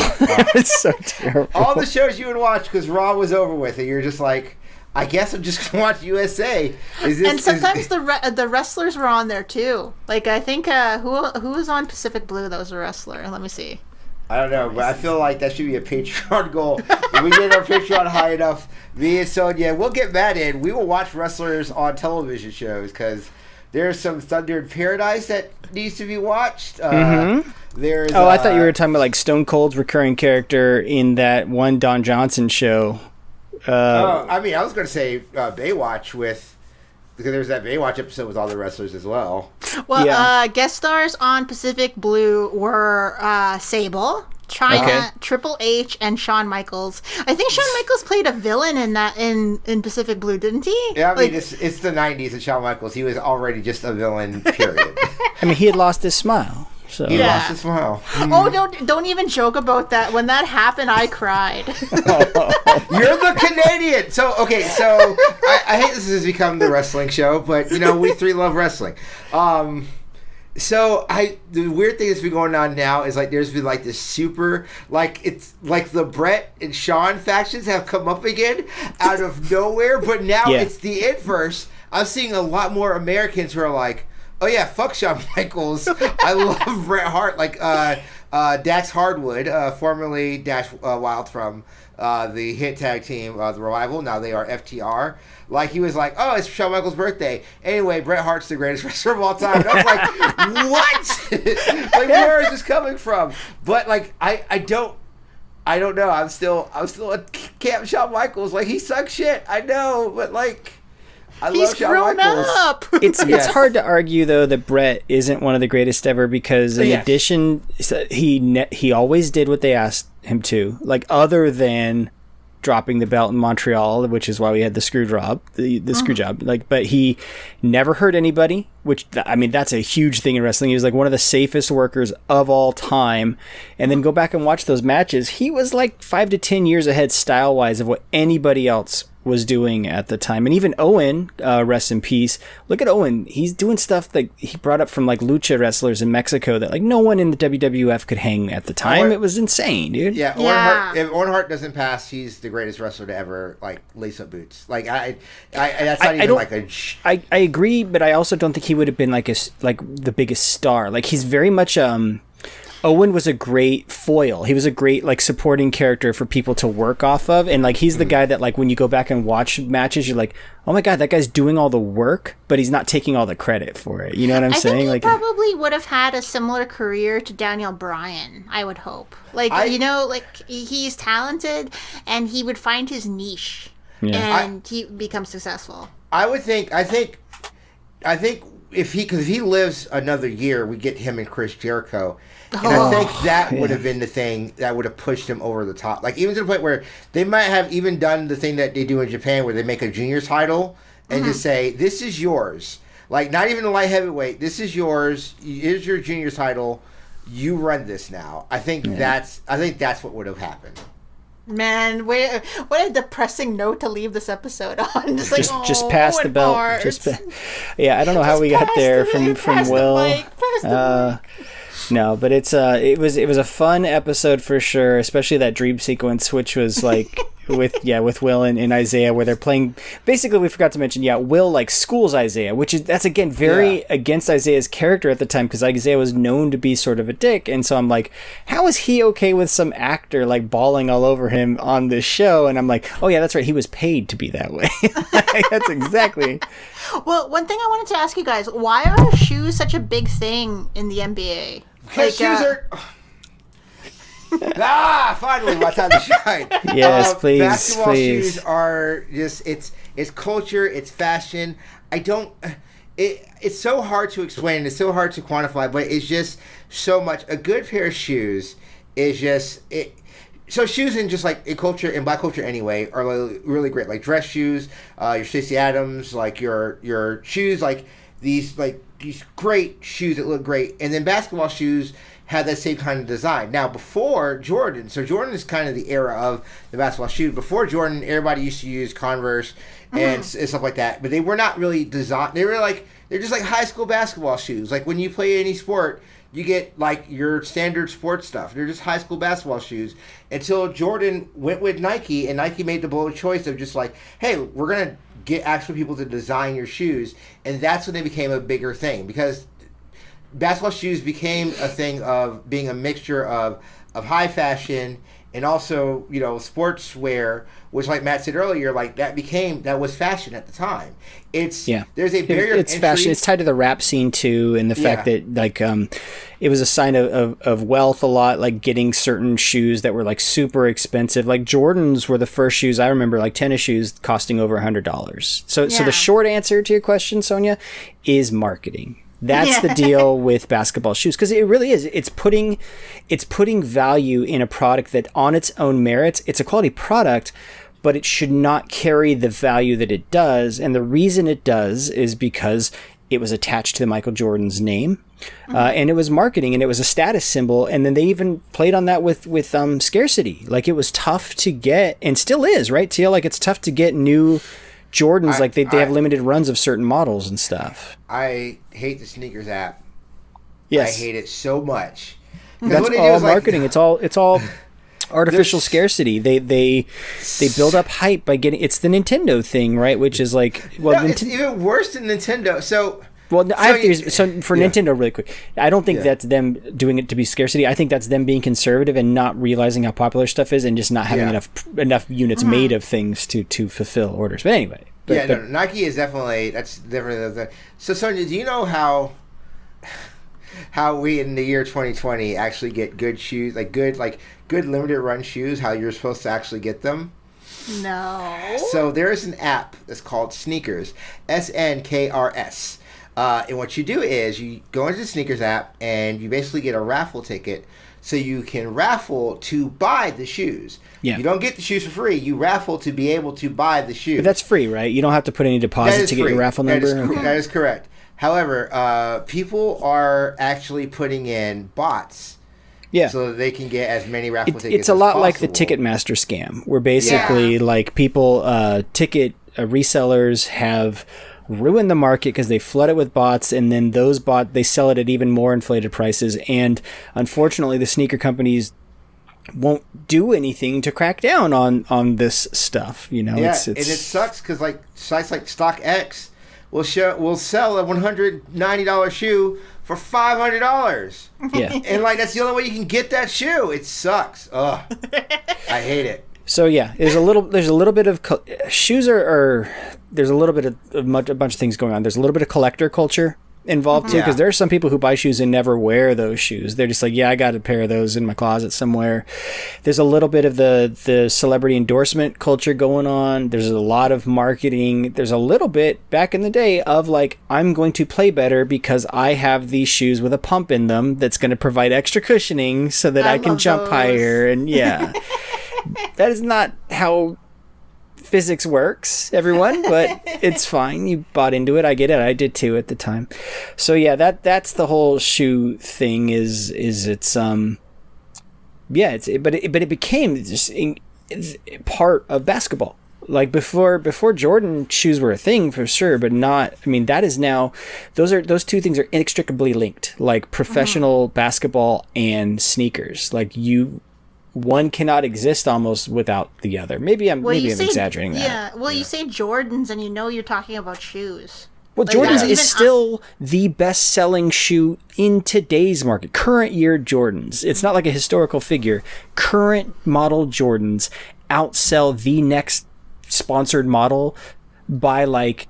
It's so terrible. all the shows you would watch because Raw was over with, and you're just like, I guess I'm just gonna watch USA. And sometimes the wrestlers were on there too. Like I think who was on Pacific Blue that was a wrestler? Let me see. I don't know, but I feel like that should be a Patreon goal. If we get our Patreon high enough, me and Sonia, we'll get Matt in. We will watch wrestlers on television shows because there's some Thunder in Paradise that needs to be watched. There's I thought you were talking about like Stone Cold's recurring character in that one Don Johnson show. I was going to say Baywatch because there's that Baywatch episode with all the wrestlers as well. Well, guest stars on Pacific Blue were Sable, China, Triple H, and Shawn Michaels. I think Shawn Michaels played a villain in that in Pacific Blue, didn't he? Yeah, it's the 90s and Shawn Michaels. He was already just a villain, period. I mean, he had lost his smile. So. He lost his smile. Oh, don't even joke about that. When that happened, I cried. You're the Canadian. So I hate this has become the wrestling show, but we three love wrestling. The weird thing that's been going on now is like there's been like this super it's like the Brett and Sean factions have come up again out of nowhere, but now it's the inverse. I'm seeing a lot more Americans who are like, oh yeah, fuck Shawn Michaels. I love Bret Hart. Like Dax Hardwood, formerly Dash Wild from the hit tag team, the Revival. Now they are FTR. Like he was like, oh, it's Shawn Michaels' birthday. Anyway, Bret Hart's the greatest wrestler of all time. And I was like, what? Like where is this coming from? But like I don't know. I'm still at Camp Shawn Michaels. Like he sucks shit. I know, but like. He's grown up. It's hard to argue though that Brett isn't one of the greatest ever because in addition, he always did what they asked him to. Like other than dropping the belt in Montreal, which is why we had the screw job. Like, but he never hurt anybody. Which I mean, that's a huge thing in wrestling. He was like one of the safest workers of all time. And then go back and watch those matches. He was like 5 to 10 years ahead style wise of what anybody else was doing at the time. And even Owen, rest in peace. Look at Owen. He's doing stuff that he brought up from like lucha wrestlers in Mexico that like no one in the WWF could hang at the time. It was insane, dude. Yeah, Owen Hart, if Owen Hart doesn't pass, he's the greatest wrestler to ever like lace up boots. Like that's not even like a. I agree, but I also don't think he would have been like the biggest star. Like he's very much Owen was a great foil. He was a great like supporting character for people to work off of, and like he's the guy that like when you go back and watch matches, you're like, oh my god, that guy's doing all the work, but he's not taking all the credit for it. You know what I'm saying? I think he probably would have had a similar career to Daniel Bryan. I would hope. Like he's talented, and he would find his niche, and he becomes successful. I think if he lives another year, we get him and Chris Jericho. And I think that would have been the thing that would have pushed him over the top. Like, even to the point where they might have even done the thing that they do in Japan where they make a junior title and just say, this is yours. Like, not even a light heavyweight. This is yours. Here's your junior title. You run this now. I think that's what would have happened. Man, what a depressing note to leave this episode on. Just pass the belt. I don't know how we got there from Will. No, but it was a fun episode for sure, especially that dream sequence, which was like with Will and Isaiah, where they're playing. Basically, we forgot to mention, Will like schools Isaiah, that's again very against Isaiah's character at the time because Isaiah was known to be sort of a dick, and so I'm like, how is he okay with some actor like bawling all over him on this show? And I'm like, oh yeah, that's right, he was paid to be that way. That's exactly. Well, one thing I wanted to ask you guys: why are shoes such a big thing in the NBA? Because shoes are. Finally, my time to shine. Yes, please. Basketball shoes are just it's culture, it's fashion. It's so hard to explain, it's so hard to quantify, but it's just so much. A good pair of shoes is just it. So shoes in just like in culture, in black culture anyway, are really great. Like dress shoes, your Stacey Adams, like your shoes, like these great shoes that look great. And then basketball shoes had that same kind of design. Now before Jordan, so Jordan is kind of the era of the basketball shoe. Before Jordan, everybody used to use Converse and stuff like that, but they were not really designed. They're just like high school basketball shoes. Like when you play any sport, You get like your standard sports stuff. They're just high school basketball shoes. Until Jordan went with Nike, and Nike made the bold choice of just like, hey, we're gonna get actual people to design your shoes, and that's when they became a bigger thing, because basketball shoes became a thing of being a mixture of high fashion and also, you know, sportswear, which, like Matt said earlier, like that was fashion at the time. There's a barrier. It's fashion. It's tied to the rap scene too, and the fact that like it was a sign of wealth a lot, like getting certain shoes that were like super expensive. Like Jordans were the first shoes I remember, like tennis shoes costing over $100. So the short answer to your question, Sonia, is marketing. That's the deal with basketball shoes, because it really is. It's putting value in a product that on its own merits, it's a quality product, but it should not carry the value that it does. And the reason it does is because it was attached to Michael Jordan's name, and it was marketing, and it was a status symbol. And then they even played on that with scarcity. Like it was tough to get, and still is, right, Teal? Like it's tough to get new Jordans, like they have limited runs of certain models and stuff. I hate the sneakers app. Yes. I hate it so much. That's all marketing. It's all artificial scarcity. They build up hype by getting. It's the Nintendo thing, right? Which is like, well, it's even worse than Nintendo. Nintendo, really quick, I don't think that's them doing it to be scarcity. I think that's them being conservative and not realizing how popular stuff is, and just not having enough units made of things to fulfill orders. But anyway, Nike is definitely the. So Sonia, do you know how we in the year 2020 actually get good shoes, like good limited run shoes? How you're supposed to actually get them? No. So there's an app that's called Sneakers, SNKRS. And what you do is you go into the Sneakers app and you basically get a raffle ticket, so you can raffle to buy the shoes. Yeah. You don't get the shoes for free. You raffle to be able to buy the shoes. But that's free, right? You don't have to put any deposit to get your raffle number? That is correct. However, people are actually putting in bots. Yeah. So that they can get as many raffle tickets as possible. It's a lot like the Ticketmaster scam, where basically like people, ticket resellers have ruin the market because they flood it with bots, and then those they sell it at even more inflated prices. And unfortunately, the sneaker companies won't do anything to crack down on this stuff. You know, and it sucks because like sites like StockX will sell a $190 shoe for $500. Yeah, and like that's the only way you can get that shoe. It sucks. Ugh, I hate it. So yeah, there's a little bit of shoes there's a little bit of a bunch of things going on. There's a little bit of collector culture involved too, because there are some people who buy shoes and never wear those shoes. They're just like, yeah, I got a pair of those in my closet somewhere. There's a little bit of the celebrity endorsement culture going on. There's a lot of marketing. There's a little bit back in the day of like, I'm going to play better because I have these shoes with a pump in them that's going to provide extra cushioning so that I can jump higher. And that is not how physics works, everyone, but it's fine. You bought into it. I get it. I did too at the time. So yeah, that's the whole shoe thing but it became just part of basketball. Like before Jordan shoes were a thing for sure, but not, I mean, that is now, those two things are inextricably linked, like professional basketball and sneakers. Like one cannot exist almost without the other. Maybe I'm exaggerating that. Yeah. Well, you say Jordans and you're talking about shoes. Well, like Jordans is still the best-selling shoe in today's market. Current year Jordans. It's not like a historical figure. Current model Jordans outsell the next sponsored model by like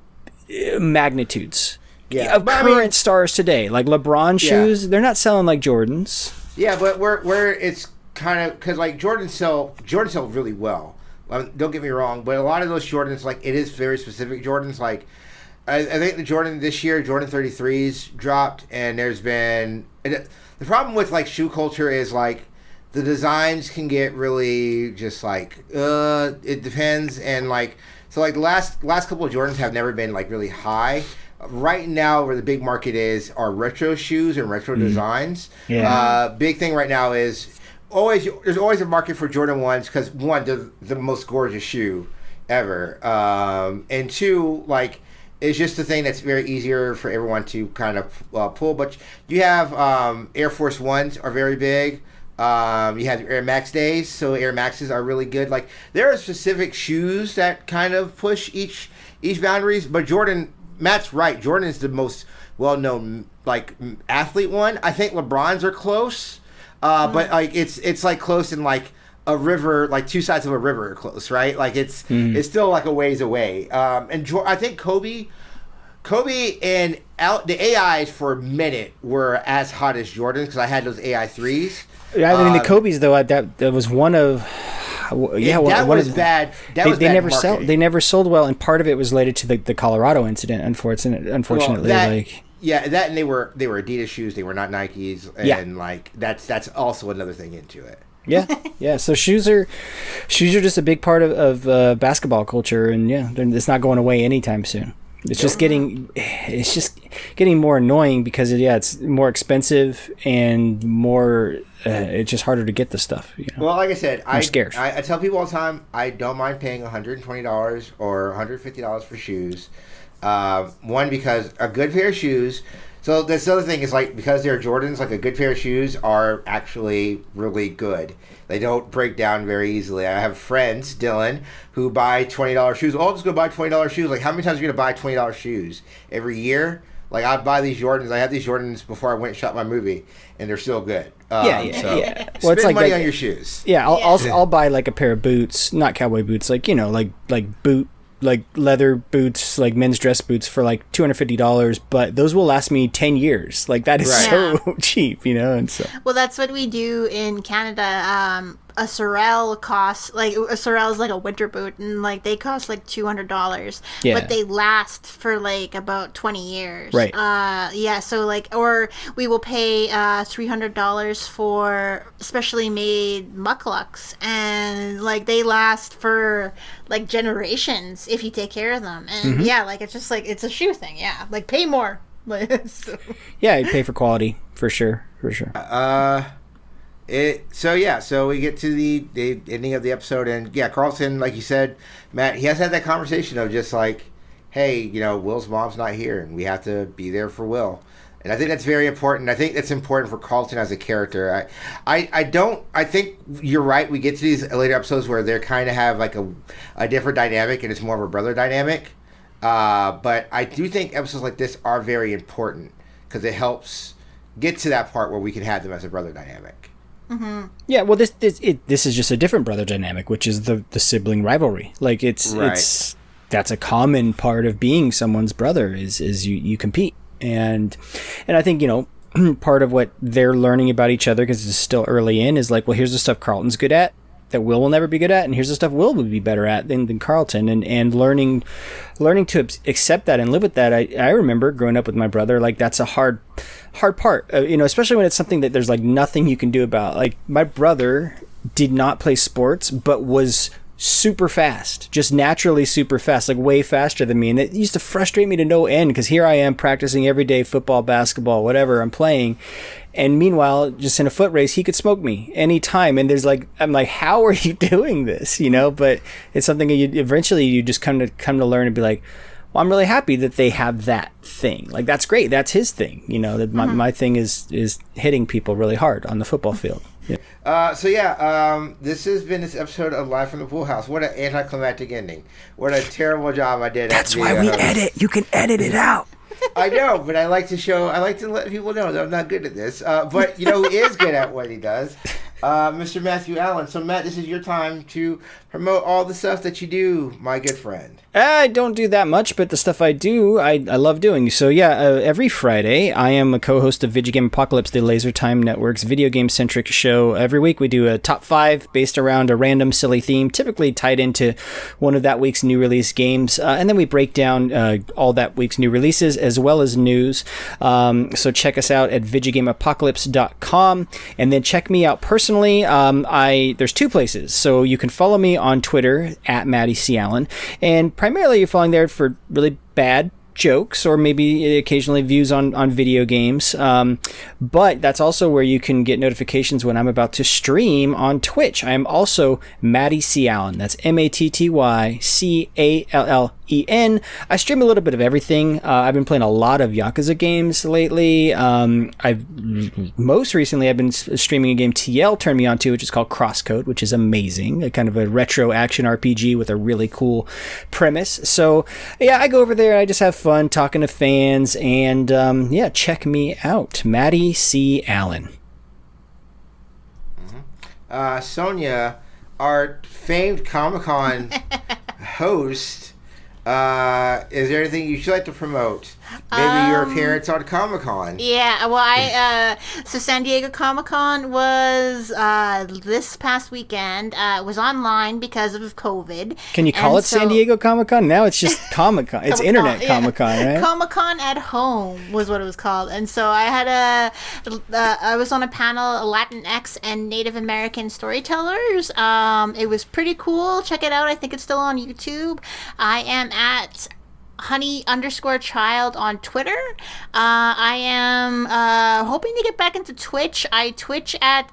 magnitudes. Yeah. Of current stars today. Like LeBron shoes, they're not selling like Jordans. Yeah, but where it's kind of, because like Jordan sell really well. Don't get me wrong, but a lot of those Jordans, like it is very specific Jordans. Like I think the Jordan this year, Jordan 33s dropped, and there's been the problem with like shoe culture is like the designs can get really just like it depends, and like so like the last couple of Jordans have never been like really high. Right now, where the big market is are retro shoes and retro designs. Yeah. Big thing right now is there's always a market for Jordan 1s because one, they're the most gorgeous shoe ever, and two, like it's just a thing that's very easier for everyone to kind of pull. But you have Air Force Ones are very big. You have Air Max days, so Air Maxes are really good. Like there are specific shoes that kind of push each boundaries. But Jordan, Matt's right. Jordan is the most well-known like athlete one. I think LeBron's are close, but like it's like close in like a river, like two sides of a river are close, right? Like it's still like a ways away. And I think Kobe and the AIs for a minute were as hot as Jordan because I had those AI 3s. Yeah, I mean the Kobe's though that was one of. That was bad. They never sold well, and part of it was related to the Colorado incident. Unfortunately, that and they were Adidas shoes. They were not Nikes, and like that's also another thing into it. Yeah. So shoes are just a big part of basketball culture, and it's not going away anytime soon. It's just getting more annoying because it's more expensive and more. It's just harder to get the stuff. Well, like I said, I tell people all the time I don't mind paying $120 or $150 for shoes. One, because a good pair of shoes. So this other thing is like because they're Jordans, like a good pair of shoes are actually really good. They don't break down very easily. I have friends, Dylan, who buy $20 shoes. Oh, I'll just go buy $20 shoes. Like how many times are you gonna buy $20 shoes every year? Like I buy these Jordans. I had these Jordans before I went and shot my movie, and they're still good. Well, it's like money on your shoes. Yeah, I'll buy like a pair of boots, not cowboy boots, like like leather boots, like men's dress boots for like $250, but those will last me 10 years. Like that is so cheap, And so. Well, that's what we do in Canada. A Sorel costs like a Sorel is like a winter boot, and like they cost like $200, but they last for like about 20 years. Right. So like, or we will pay $300 for specially made mucklucks, and like they last for like generations if you take care of them. And like it's just like it's a shoe thing. Yeah, like pay more. Yeah, you pay for quality for sure. So we get to the ending of the episode, and Carlton, like you said, Matt, he has had that conversation of just like, hey, Will's mom's not here, and we have to be there for Will, and I think that's very important. I think that's important for Carlton as a character. I think you're right. We get to these later episodes where they kind of have like a different dynamic, and it's more of a brother dynamic. But I do think episodes like this are very important because it helps get to that part where we can have them as a brother dynamic. Mm-hmm. Yeah, well, this is just a different brother dynamic, which is the sibling rivalry. Like it's that's a common part of being someone's brother is you compete, and I think part of what they're learning about each other because it's still early in is like, well, here's the stuff Carlton's good at that Will never be good at, and here's the stuff Will would be better at than Carlton, and learning to accept that and live with that. I remember growing up with my brother, like that's a hard part, especially when it's something that there's like nothing you can do about. Like my brother did not play sports, but was super fast, just naturally super fast, like way faster than me. And it used to frustrate me to no end because here I am practicing every day, football, basketball, whatever I'm playing. And meanwhile, just in a foot race, he could smoke me anytime. And I'm like, how are you doing this? But it's something that you just come to learn and be like, well, I'm really happy that they have that thing. Like, that's great. That's his thing. That my thing is hitting people really hard on the football field. Yeah. This has been this episode of Live from the Pool House. What an anticlimactic ending. What a terrible job I did. That's why we edit. You can edit it out. I know, but I like to let people know that I'm not good at this. But who is good at what he does? Mr. Matthew Allen. So, Matt, this is your time to promote all the stuff that you do, my good friend. I don't do that much, but the stuff I do, I love doing. So, every Friday, I am a co-host of Video Game Apocalypse, the Laser Time Network's video game-centric show. Every week, we do a top 5 based around a random, silly theme, typically tied into one of that week's new release games. And then we break down all that week's new releases, as well as news. So check us out at VideoGameApocalypse.com, and then check me out personally. There's 2 places. So you can follow me on Twitter at Matty C. Allen, and primarily you're following there for really bad jokes or maybe occasionally views on video games. But that's also where you can get notifications when I'm about to stream on Twitch. I am also Matty C. Allen. That's MattyCallen. I stream a little bit of everything. I've been playing a lot of Yakuza games lately. Most recently I've been streaming a game TL turned me on to, which is called Crosscode, which is amazing. A kind of a retro action RPG with a really cool premise. So yeah, I go over there. I just have fun talking to fans, and check me out, Matty C. Allen. Sonia, our famed Comic-Con host, is there anything you'd like to promote? Maybe your appearance on Comic-Con. Yeah, well, so San Diego Comic-Con was this past weekend. It was online because of COVID. Can you call it San Diego Comic-Con? Now it's just Comic-Con. It's Internet Comic-Con, right? Comic-Con at Home was what it was called. And so I had I was on a panel, Latinx and Native American storytellers. It was pretty cool. Check it out. I think it's still on YouTube. I am at honey_child on Twitter. I am hoping to get back into Twitch. I Twitch at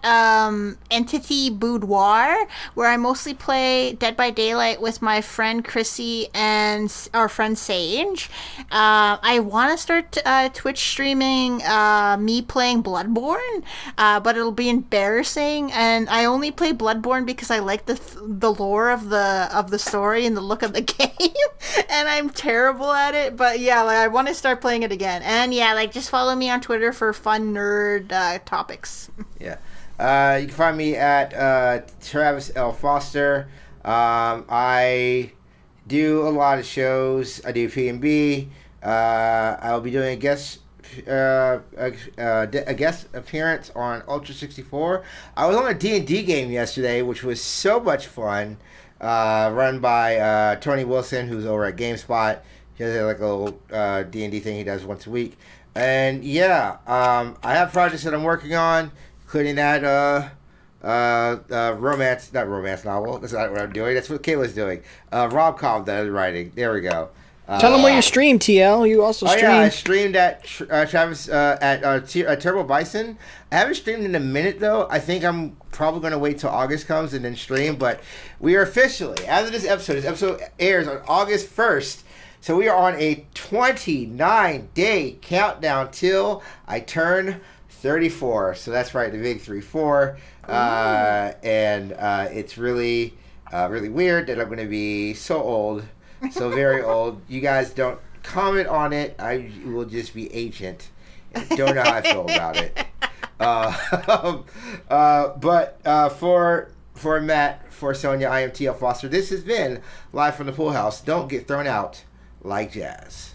Entity Boudoir, where I mostly play Dead by Daylight with my friend Chrissy and our friend Sage. I want to start Twitch streaming me playing Bloodborne, but it'll be embarrassing. And I only play Bloodborne because I like the lore of the story and the look of the game, and I'm terrible at it, but yeah, I want to start playing it again. And yeah, just follow me on Twitter for fun nerd topics. Yeah. You can find me at Travis L. Foster. I do a lot of shows. I do P&B. I'll be doing a guest appearance on Ultra 64. I was on a D&D game yesterday, which was so much fun. Run by Tony Wilson, who's over at GameSpot. He has a little D&D thing he does once a week. And yeah, I have projects that I'm working on, including that not romance novel. That's not what I'm doing. That's what Kayla's doing. Rom-com that I'm writing. There we go. Tell them where you stream, TL. You also stream. Oh yeah, I streamed at Travis at Turbo Bison. I haven't streamed in a minute though. I think I'm probably going to wait till August comes and then stream. But we are officially, as of this episode airs on August 1st. So we are on a 29-day countdown till I turn 34. So that's right, the big 3-4. And it's really, really weird that I'm going to be so old. So very old. You guys don't comment on it. I will just be ancient. Don't know how I feel about it. But for Matt, for Sonia, I am T.L. Foster. This has been Live from the Pool House. Don't get thrown out like jazz.